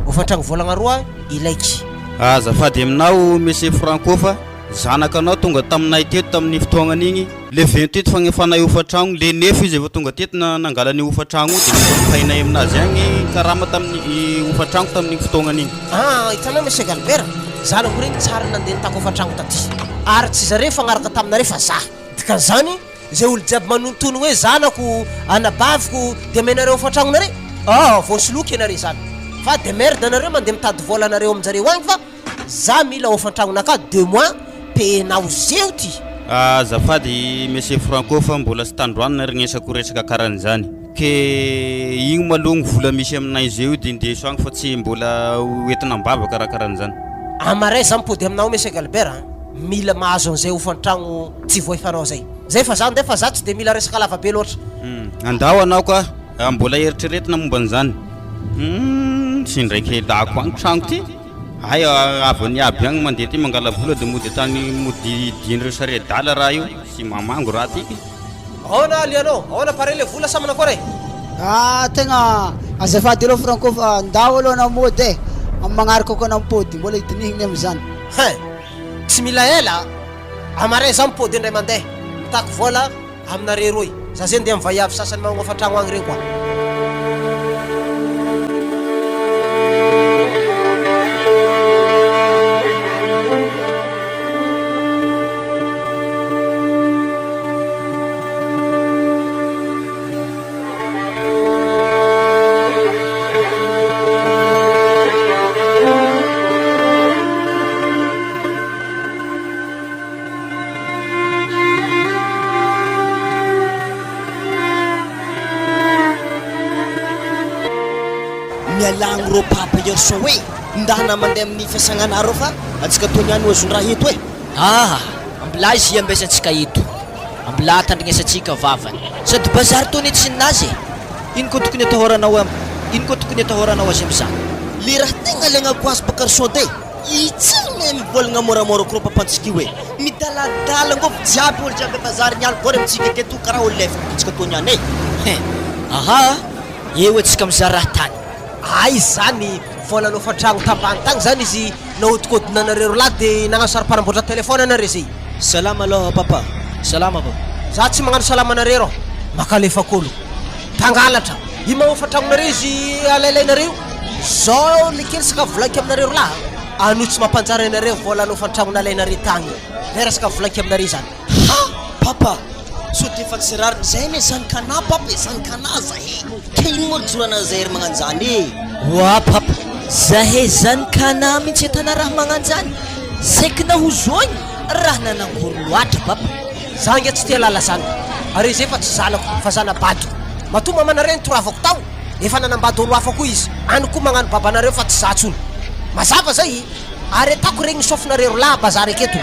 ofantragno volagna roa ilaiky azafady aminao monsieur Franco fa zanakanao tonga taminay teto tamin'ny fotoagnan'igny le 28 fagnefanay ofantragno le 9 izy efa tonga teto nangalany ofantragno de nifainay aminazy agny karama tamin'ny ofantragno tamin'ny fotoagnan'igny hitanao monsieur Galbert zanako regny tsara nandeha nitako ofantragno taty ary tsy zare fagnaraka taminare fa za dikan'izany zay olo jiaby manontonogno hoe zanako anabaviko de amenareo ofantragnonare voasoloky anare zany fa de merde anareo mandeha mitady vola anareo aminjareo agny fa za mila ofantragnonaka 2 mois penao zeo ty azafady monsieur Franco fa mbola sy tandroanina regnesako resaka karan'izany ke igny malogno vola misy aminay zeo de ndeso agny fa tsy mbola hoentina mbavaka raha karan'izany amaray za mipody aminao monsieur Galbert mila mahazo an'izay ofantragno tsy voefanao zay fa za ndeha fa za tsy de mila resaka lavabe loatra andao anao ka mbola eritreretina momba an'izany sy ndraiky lako agny tragno ty ay avany aby agny mandeha ty mangala vola de mody tany mody dian'ireo saredala raha io sy mamango raha tiky ahoana alianao ahoana pare le vola samana koa re tegna azafady aloha Franco fa ndao aloha namody amy magnaraka ko nampody mbola hidinihigny am'zany tsy mila ela amaray za mipody indray mandeha mitako vola aminareo roy za zay ndeha mivaiavy sasany magnofa tragno agny regny koa. mialagno rô papa Yerson hoe ndana mandeha amin'ny fiasagnanareo fa atsika tony any oazon-draha eto hoe ambila izy ambesantsika eto ambila tandrignesantsika vavany sady bazary tony tsy ninazy ino koa tokony atahoranao ino koa tokony atahoranao azy am'izany le raha tegna legnako azy baka Yerson itsy mivolagna moramora ko rô papantsika hoe midaladala ngofo jiaby olo jiaby bazary nialy vory amitsika aketo karaha olo lefa atsika tony any eo atsika mizaha raha tany ay zany volanofa tragno tambany tagny zany izy nahodikodigna anareo lahy de nagnasara-panamboatra telefôny anare zay. salama aloha papa. salama ba za tsy magnano salama anareo makalefakolo tangalatra i mahofa tragnonareo izy alailainareo zao le kely saka volaky aminareo lahy anotsy mampanjara anareo volanofa tragno nalainare tagny lera saka volaky aminare zany. Papa so te fa tsy rariny zay ne zanakana papa zanakana zahe ke ino moa jorana zahery magnano zany wa papa zahe zanakana mihitsy etana raha magnano zany saiky nahozony raha nanangory loatra papa zangy tsy tia lala zany ary zay fa tsy zanako fa zanabadiko matomba manareo nitoravako tao efa nanambady olo hafa koa izy any koa magnano babanareo fa tsy zatsony mazava zay ary atako regny sofinareo lahy bazary aketo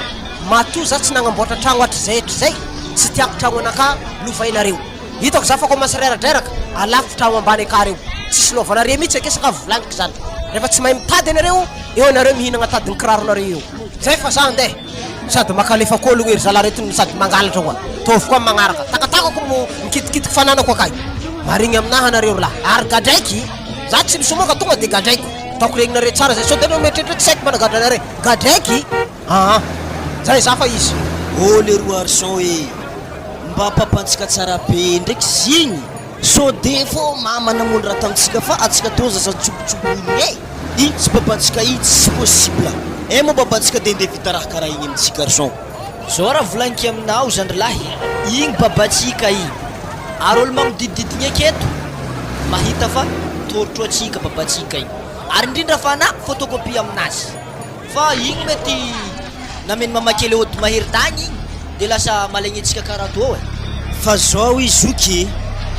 mato za tsy nagnamboatra tragno atry zay tsy tiako tragno anaka lovainareo hitako za fa ko masireradraraka alafo tragno ambany aka reo tsisy lovanareo mihitsy ake saka volagniko zany rehefa tsy mahay mitady anareo eo anareo mihinagna tadiny kirarona-reo eo zay fa za andeha sady makalefakolo ery zalaretony sady mangalatra koa tovy koa magnaraka takatakako mo mikitikitiky fananako akay marigny aminahy anareo lahy ary gadraiky za tsy misomoka tonga de gadraiko taoko regnynare tsara zay so tena metretre tsy haiko managadranare gadraiky zay za fa izy le roa Yerson hoe mba papantsika tsara be ndraiky zigny so de fô mama nagnolo raha tamitsika fa atsika to zaza tsobotsobony iny tsy papantsika iny tsy possible mo babantsika de ndeha vita raha karaha igny amitsika Yerson zao raha volagniko aminao zandrilahy igny babatsika igny ary olo magnodididigny aketo mahita fa torotro atsika babatsika igny ary indrindra fa na photocopie aminazy fa igny mety nameny mamakely ôdy mahery tagny igny de lasa malegny atsika karaha to fa zao izy oky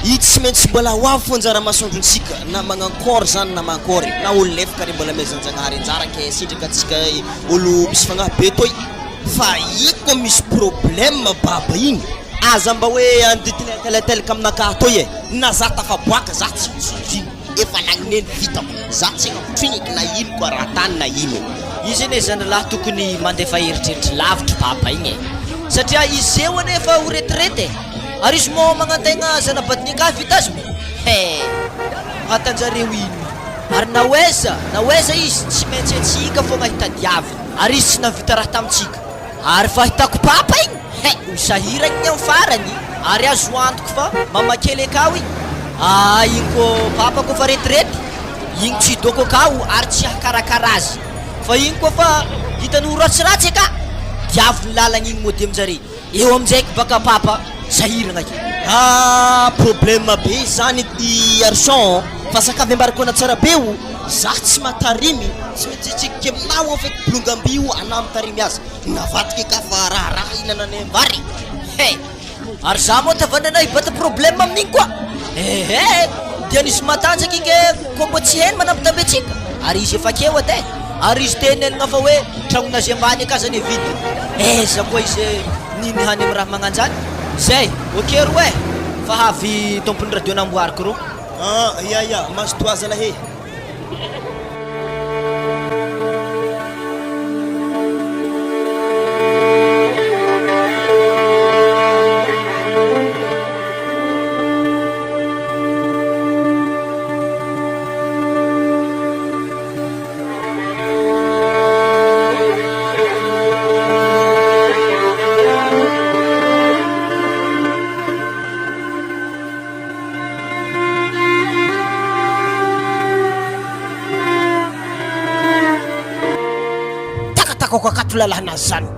i tsy maintsy mbola hoavy fo anjara masondrontsika na magnankôry zany na mankory na olo lefaka re mbola mezanjagnahary anjara ke sitraka atsika olo misy fagnahy be toy fa iko misy problème baba igny aza mba hoe andidiny telatelaka aminaka toy na za tafaboaka za tsy misondriny efa lagniny vitako za tsy agnafitriniky na ino koa raha tany na ino izy ane zandrilahy tokony mandefa eritreritry lavitra papa igny satria izy eo anefa ho retraite ary izy mo magnantegna zanabadiny ka vita azy mo atanjareo ino ary naweza izy tsy maintsy atsika fogna hitadiavy ary izy tsy navita raha tamitsika ary fa hitako papa igny hosahiragny am farany ary azo antoko fa mamakely akao igny igny ko papa ko fa retraite igny tsy doko akao ary tsy hakarakara azy fa igny koa fa hitany ratsiratsy aka diavy ny lalagna igny mody amjare eo amizaiky baka papa sahiragna ake problème be zany ty Yerson fa sakavy ambarikona tsara be o za tsy matarimy tsy mitsitsika aminao feky bolongam-bio anao mitarimy azy navatiky ka fa raharaha inanany ambary ary za moa tavanana hibata problème amin'igny koa dia nisy matanjaky ike koa mbo tsy heny manampitambe atsika ary izy efa keo ate ary izy tenenagna fa hoe tragnonazy ambany aka zany vidy za koa izy niny hany amy raha magnanjany zay okero fa havy tompony radio namboariko ro ya mazotoaza lahe ko akato lalahanazy zany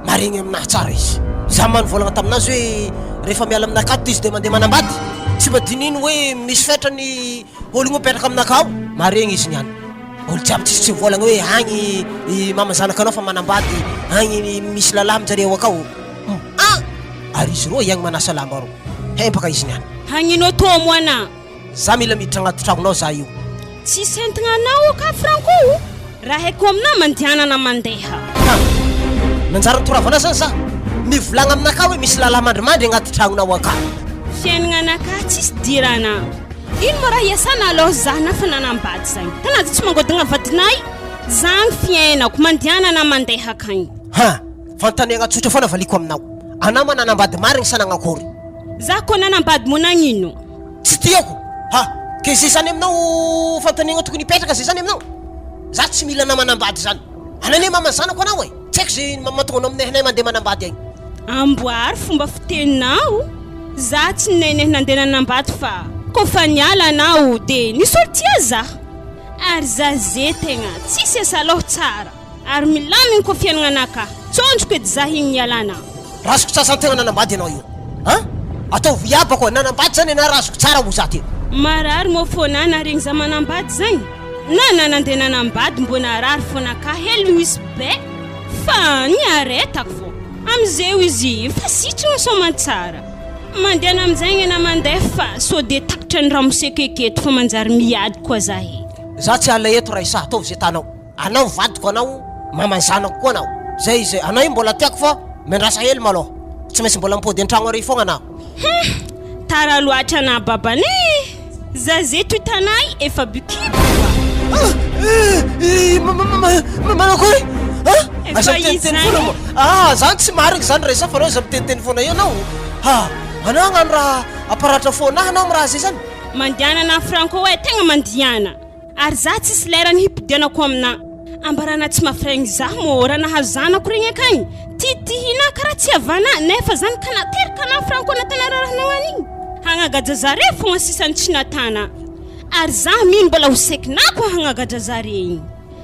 marigny aminahy tsara izy za manovolagna taminazy hoe rehefa miala aminakato izy de mandeha manambady tsy madinino hoe misy fetrany ologno mipetraka aminakao maregny izy niany olo jiaby tsisy tsy volagna hoe agny mamazanaka anao fa manambady agny misy lalahy mijareo akao ary izy roa iagny manasa lamba ro hempaka izy niany hagnino tô moana za mila miditra agnaty tragnonao za io tsy sentagna anao ka Franco raha haiko aminahy mandianana mandeha nanjara toravana zany za mivolagna aminaka hoe misy lalahy mandrimandry agnaty tragnonao aka fiaignana anaka tsisy dirana ino mo raha iasana aloha za na fa nanambady zagny tanazy tsy mangodagna vadinay zagny fiainako mandianana mandeha akagny fanontaniagna tsotra foana valiko aminao anao mananambady marigny sanagnakory za koa nanambady mo nagnino tsy tiako ke zay zany aminao fanontaniagna tokony hipetraka zay zany aminao za tsy mila na manambady zany anane mamazanako anao e tsy haiko zay matonga anao aminay mandeha manambady agny amboary fomba fiteninao za tsy nineneh nandeha nanambady fa koa fa niala anao de nisy olo tia za ary za ze tegna tsisy asa aloha tsara ary milamigny koa fiaignana anaka tsondroko edy za igny nialana razoko tsasantegna nanambady anao io atao viaba koa nanambady zany ana razoko tsara ho za ty marary mo fona naregny za manambady zagny na nandeha nanambady mbona rary fona ka helo izy be fa niaretako fô amizeo izy fa sitragna soma tsara mandeha amizagny na mandeha fa so de takatra ny ramoseko eketo fa manjary miady koa za za tsy ala eto raha isa ataovy zay tanao anao vadiko anao mamanzanako koa anao zay izy anao io mbola tiako fa mendrasa hely maloha tsy maintsy mbola mipody an-tragno ary fogna anao tara loatra na babane za zeto hitanay efa bikiko manakory efa izy zany zany tsy marigny zany resa fa anao za miteniteny foana io anao anao agnano raha aparatra foanahy anao amiraha zay zany mandianana Franco hoe tegna mandiana ary za tsisy lerany hipidianako amina ambarana tsy mafiragny za mo raha nahazo zanako regny akagny titihina karaha tsy avana nefa zany ka nateraka na Franco natana raha nagnanigny hagnagadra zare fogna sisany tsy natana ary za mino mbola ho sekinako hagnagadra zare igny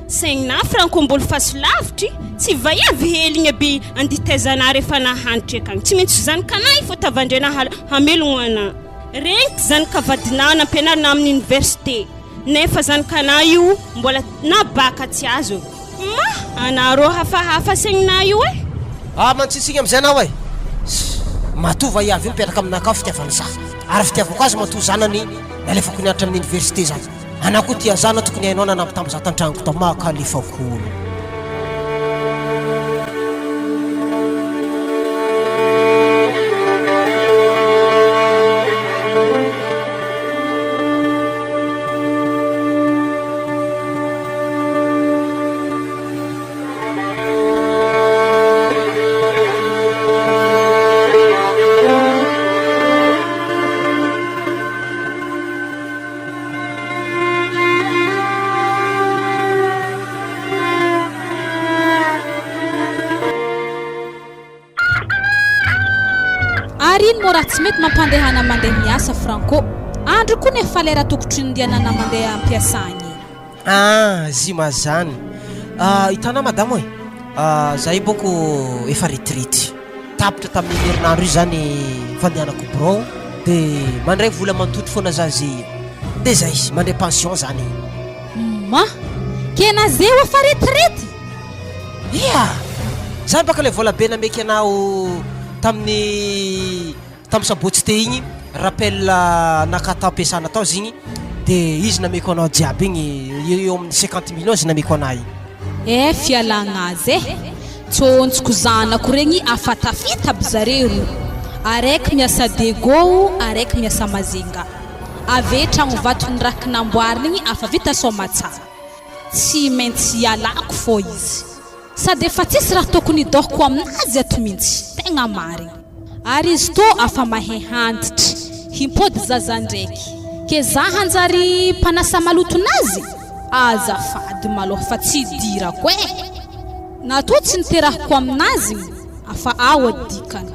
saigna Franco mbola fasolavitry tsy vaiavy heligny aby anditezana rehefa nahanitry akagny tsy maintsy zanakanahy fô tavandrena hamelogno ana regniko zanakavadinao nampianarina amin'ny université nefa zanakanahy io mbola nabaka tsy azo anarô hafahafa saigninah io e mantsitsigny amizay anao e matoa vaiavy io mipetraka aminakao fitiavany za ary fitiavako azy matoa zanany nalefako niaritra amin'ny université zany anao koa tia zana tokony hainao nanampitamby za tantragnoko tao makalefakolo raha tsy mety mampandehana mandeha miasa Franco andro koa nefa lera tokotry nindianana mandeha ampiasagny zy mazany hitanao madamo e za io boko efa retraity tapitra tamin'ny herinandro io zany fandehanako bro de mandray vola mantotry foana za zy de zay mandray pension zany kena zay efa retraity zany baka le vola be nameky anao tamin'ny sabotsy te igny rappel nakata ampiasana tao zigny de izy nameko anao jiaby igny eo amin'ny 50 millions izy nameko anahy fialagna azy tsontsoko zanako regny afatafita aby zare roa araiky miasa dego araiky miasa mazinga ave tragno vatony raky namboariny igny afa vita soma tsara tsy maintsy ialako fô izy sady efa tsisy raha tokony hidôhoko aminazy ato mihitsy tegna marigny ary izy tô afa mahay hantitry himpody zaza ndraiky ke za hanjary mpanasa malotonazy azafady maloha fa tsy dirako na to tsy niterahako aminazy afa ao adikany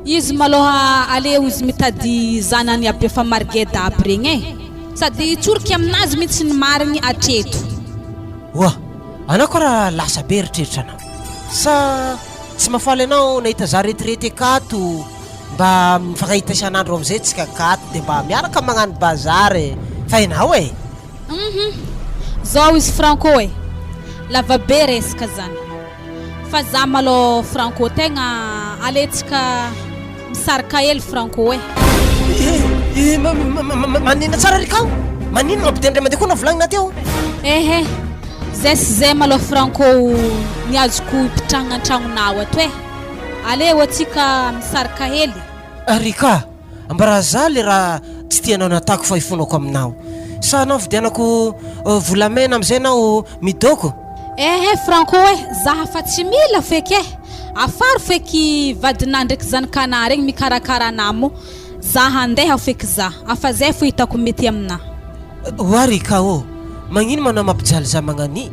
izy maloha aleo izy mitady zanany aby efa margeda aby regny sady tsoriky aminazy mihitsy ny marigny atreto anao koa raha lasa be eritreritra anao sa tsy mafaly anao nahita za retraité akato mba mifankahita isan'andro am'izay tsika akato de mba miaraka magnano bazary fa ianao e zao izy Franco e lava be resaka zany fa za malo Franco tegna aletsika misaraka hely Franco e manina tsara rikao manino mampitendry mandeha koa na volagnina teo ehe zay sy zay malo Franco ny azoko hipitrahagna an-tragnonao ato e aleo atsika misaraka hely rika ambara za le raha tsy tianao natako fa ifonako aminao sa anao vidianako volamena am'izay anao midoko ehe Franco e zaha fa tsy mila feky e afaro feky vadina ndraiky zanakana regny mikarakara anamo za handeha feky za afa zay fo hitako mety amina oarika ô magnino manao mampijaly za magnani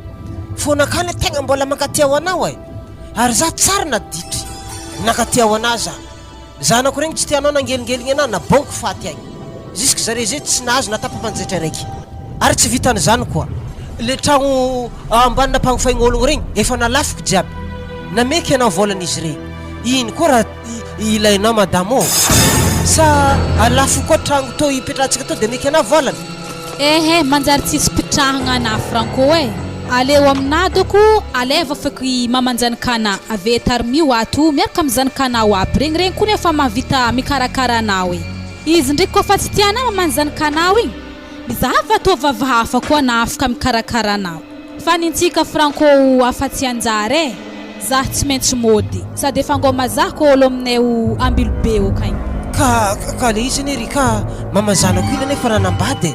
fonakany tegna mbola mankatiao anao e ary za tsara naditry nakatiao anao zanako regny tsy tianao nangelingeliny anao na bonko faty agny jusque zare zay tsy nahazo natapa-panjaitra raiky ary tsy vitany zany koa le tragno ambanina mpagnofaignologno regny efa nalafiko jiaby nameky anao volan'izy regny iny koa raha ilainao madamo sa alafo koa tragno to ipetrahantsika to de meky anao volany ehe manjary tsisy pitrahagna ana Franco e aleo amina doko aleva feky mamanjanakana ave tarmio ato miaraka amizanakanao aby regny koa nefa mahavita mikarakara anao e izy ndraiky koa fa tsy tianao mamanjanakanao igny bizava to vavahafa koa na afaka mikarakara anao fa nintsika Franco afa-tsy anjary e za tsy maintsy mody sady efa ngoma za ko olo aminay ambilobe o kaigny ka le izy nery ka mamazanako ina nefa nanambady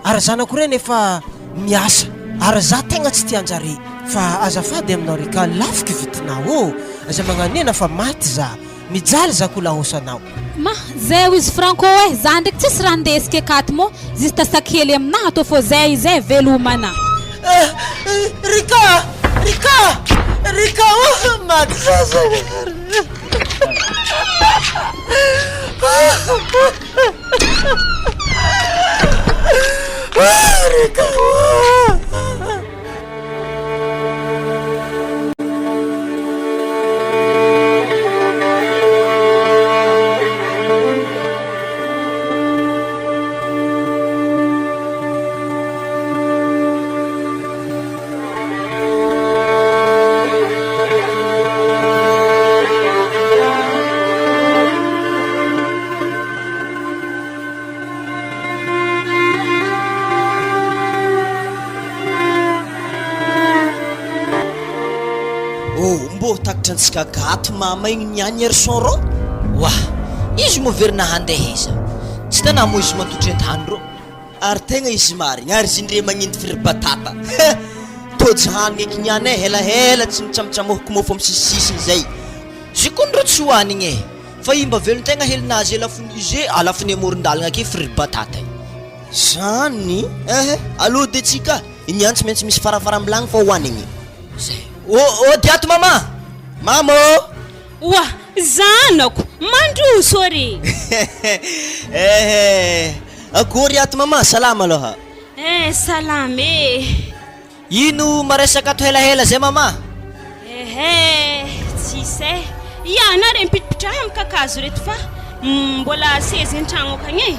ary zanako reny efa miasa ary za tegna tsy tianjare fa azafady aminao reka lafika vitinao aza magnanena fa maty za mijaly za ko lahosanao ma zay izy Franco e za ndraiky tsisy raha ndesika akato mo zista sakely aminaha to fo zay izy e velomana Rika maty zaza Rika takatrantsika gato mama igny niany erson ro wah izy moverina handeha iza tsy tana mo izy matotry an-tany ro ary tegna izy marigny ary izy ndre magnendy firibatata tojy hanigny eky niany e helahela tsy mitsamotsamohoko mofo amy sisisisiny zay zikony ro tsy hoanigny e fa imba velon-tegna helinazy izy alafony amoron-dalagna ake firibatata zany aloha de tsika iniany tsy maintsy misy farafara ambilagny fa hoanigny zay o diato mama wa zanako mandroso ry akory ato mama salama aloha salama e ino maresaka ato helahela zay mama tsisy ya na re mipitipitraha amy kakazo reto fa mbola sezy an-tragno akagny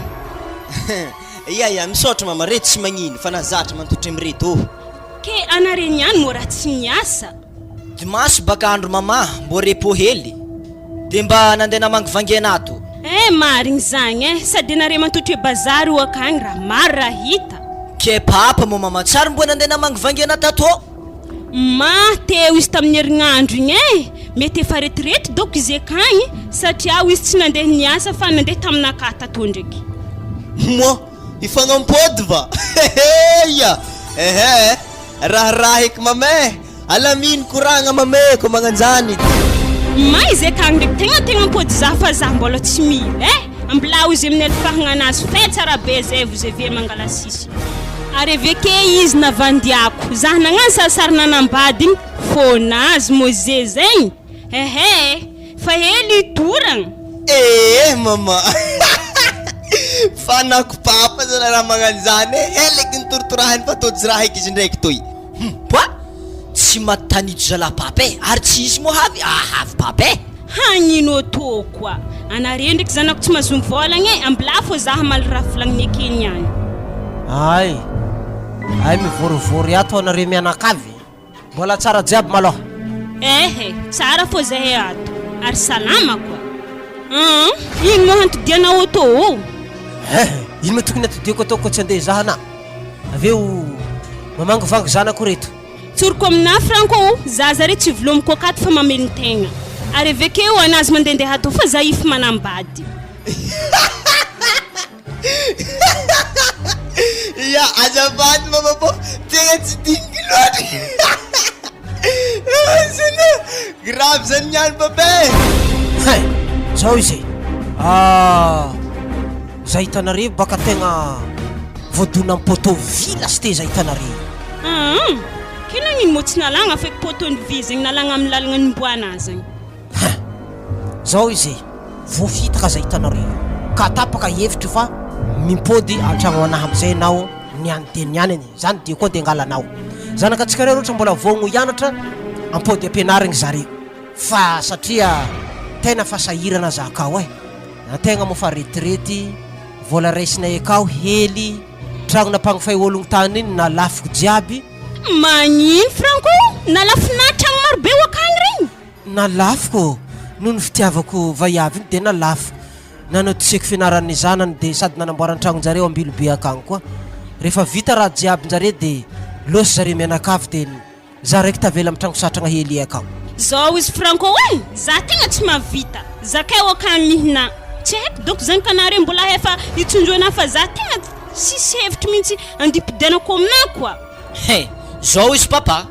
ya misaotra mama reto tsy magnino fa nazatra mantotry amireto ke anare niany mo raha tsy miasa dimasy baka andro mama mbo repo hely de mba nandeha namangivangy anato marigny zagny sady nare mantotry bazary o akagny raha maro raha hita ke papa mo mama tsary mbo nandeha namangivangy anato ato ma teo izy tamin'ny herignandro igny mety efa retirety doko izy akagny satria izy tsy nandeha niasa fa nandeha taminaka tato ndraiky mo ifagnampody va ya raha eky mame alaminy koragna mameko magnanjany ma izy akagny ndraiky tegna ampody za fa za mbola tsy mila ambilao izy amin'ny alifahagna anazy fe tsara be zay vous avez mangala sisy ary aveke izy navandiako za nagnano sarisary nanambady igny fonazy moze zegny fa hely toragna mama fanako papa zana raha magnanjany heleky nitortorahany fa totsy raha eky izy ndraiky toy tsy matanito zala-papy ary tsy izy mo havy papy hagnino tô koa anare ndraiky zanako tsy mahazomby volagna ambila fô zaha maly raha volagniny akeny ihany ay mivorivory ato anare mianakavy mbola tsara jiaby maloha tsara fô zahay ato ary salama koa ino mo hantodiana ô tô ino ma tokony atodiako atao koa tsy andeha zahana aveo mamangivangy zanako reto tsoroko amina franco zaza re tsy volomiko akato fa mamelony tegna ary avekeo anazy mandendeha atao fa za ify manambady ya azafady mama po tegna tsy dingy loatra zany grave zany niany papay zao izy za hitanareo baka tegna voadona ampoto vila sy te za hitanareo kena nino mo tsy nalagna feky potony vy zegny nalagna amin'ny lalagna nimboana azagny zao izy voafitaka za hitanareo ka tapaka hevitry fa mimpody antragno anahy amizay anao niany zany de koa de angalanao zanakatsikareo roatra mbola vogno hianatra ampody ampianarigny zareo fa satria tena fasahirana za akao na tegna mo fa retrety vola raisinay akao hely tragno nampagnifay ologno tany iny na lafiko jiaby magnino franco nalafina tragno marobe wakagny regny na lafiko noho ny fitiavako vaiavy iny de na lafo nanao tiseko fianaran'ny zanany de sady nanamboaran-tragno jareo ambilobe akagny koa rehefa vita raha jiaby njare de losy zareo mianakavy de za raiky tavela amin'ny tragno satragna hely akao zao izy franco za tegna tsy mavita zakay wakagny mihina tsy haiko donc zany kanareo mbola efa itsondroana fa za tegna sisy hevitry mihitsy andipidianako amina koa zao izy papa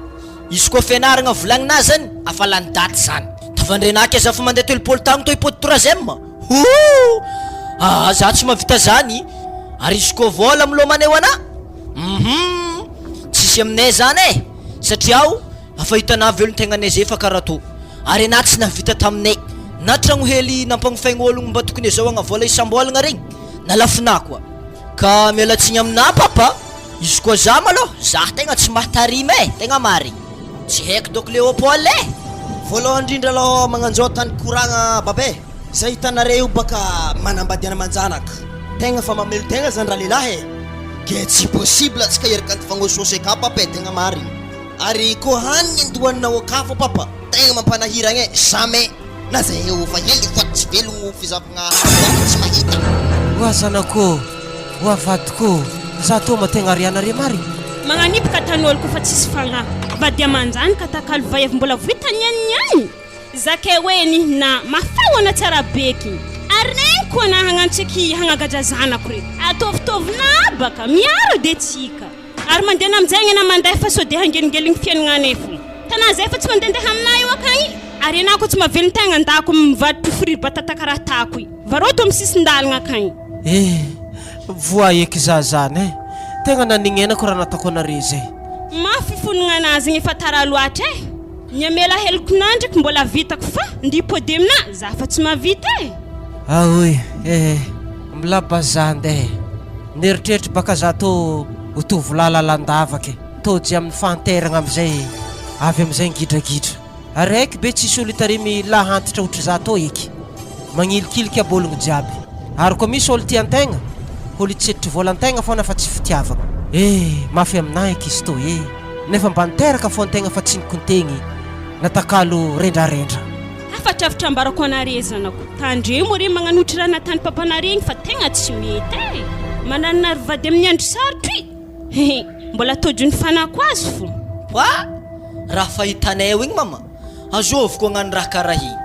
izy koa fianaragna volagnina zany afalany daty zany tavandrenaky aza fa mandeha telopolo tagno to hipody troisième za tsy mavita zany ary izy koa vola milomane ho ana tsisy aminay zany satria aho afa hitana velon-tegnanay zay fa karaha to ary ana tsy navita taminay na tragno hely nampagnifaigny ologno mba tokony azahoagna vola isam-bolagna regny nalafina koa ka mialatsigny amina papa izy koa za malôha za tegna tsy mahatarimy tegna mary tsy haiko doko le opole voalohany indrindra aloha magnanjao tany koragna babe za hitanareo baka manambadiana aman'janaka tegna fa mamelo tegna zany raha lelahy ke tsy possible atsika eraka antifagnososy aka papa tegna mariny ary koa haniny andohaninao akafo papa tegna mampanahiragna jamais na zay eo fa hely fa tsy velogno fizavagna tsy mahita oa zanako oa vadiko za to mategna arianare mary magnanipaka tanolo koa fa tsisy fagnahy vady aman'janaka takalo vaiavy mbola voitanianiany zakay hoe nihina mafahoana tsara beky ary regny koa na hagnantsaky hagnagadra zanako reky atovitovina baka miaro de tsika ary mandeha namizay na mandeha fa so de hangelingeligny fiaignanay fo tana zay fa tsy mandendeha aminay io akagny ary anao koa tsy mahavelony tegna andako mivaditry friry batata karaha tako i varoto amin'ny sisindalagna akagny voa eky za zany tegna nanignainako raha nataoko anare zay mafifonagna anazy igny efa tara loatra nyamela helikona ndraiky mbola vitako fa ndipody amina za fa tsy mavita aoy milaba za ndeha neritreritra baka za to hotovy lalalandavaky tody amin'ny fanteragna amizay avy amizay ngidragidra araiky be tsisy olo itarimy lahantitra ohatra za to eky magnilikiliky abologno jiaby ary koa misy olo tiantegna olo itsetritry volantegna fona fa tsy fitiavagna mafy aminay eky izy to nefa mba niteraka fo antegna fa tsy nikontegny natakalo rendrarendra afatravitra ambarako anare zanako tandremo re magnanotry raha natany papanareny fa tegna tsy mety mananonary vady amin'ny andro sarotry mbola tôdro ny fanako azy fo raha fahitanay igny mama azoviko agnano raha karaha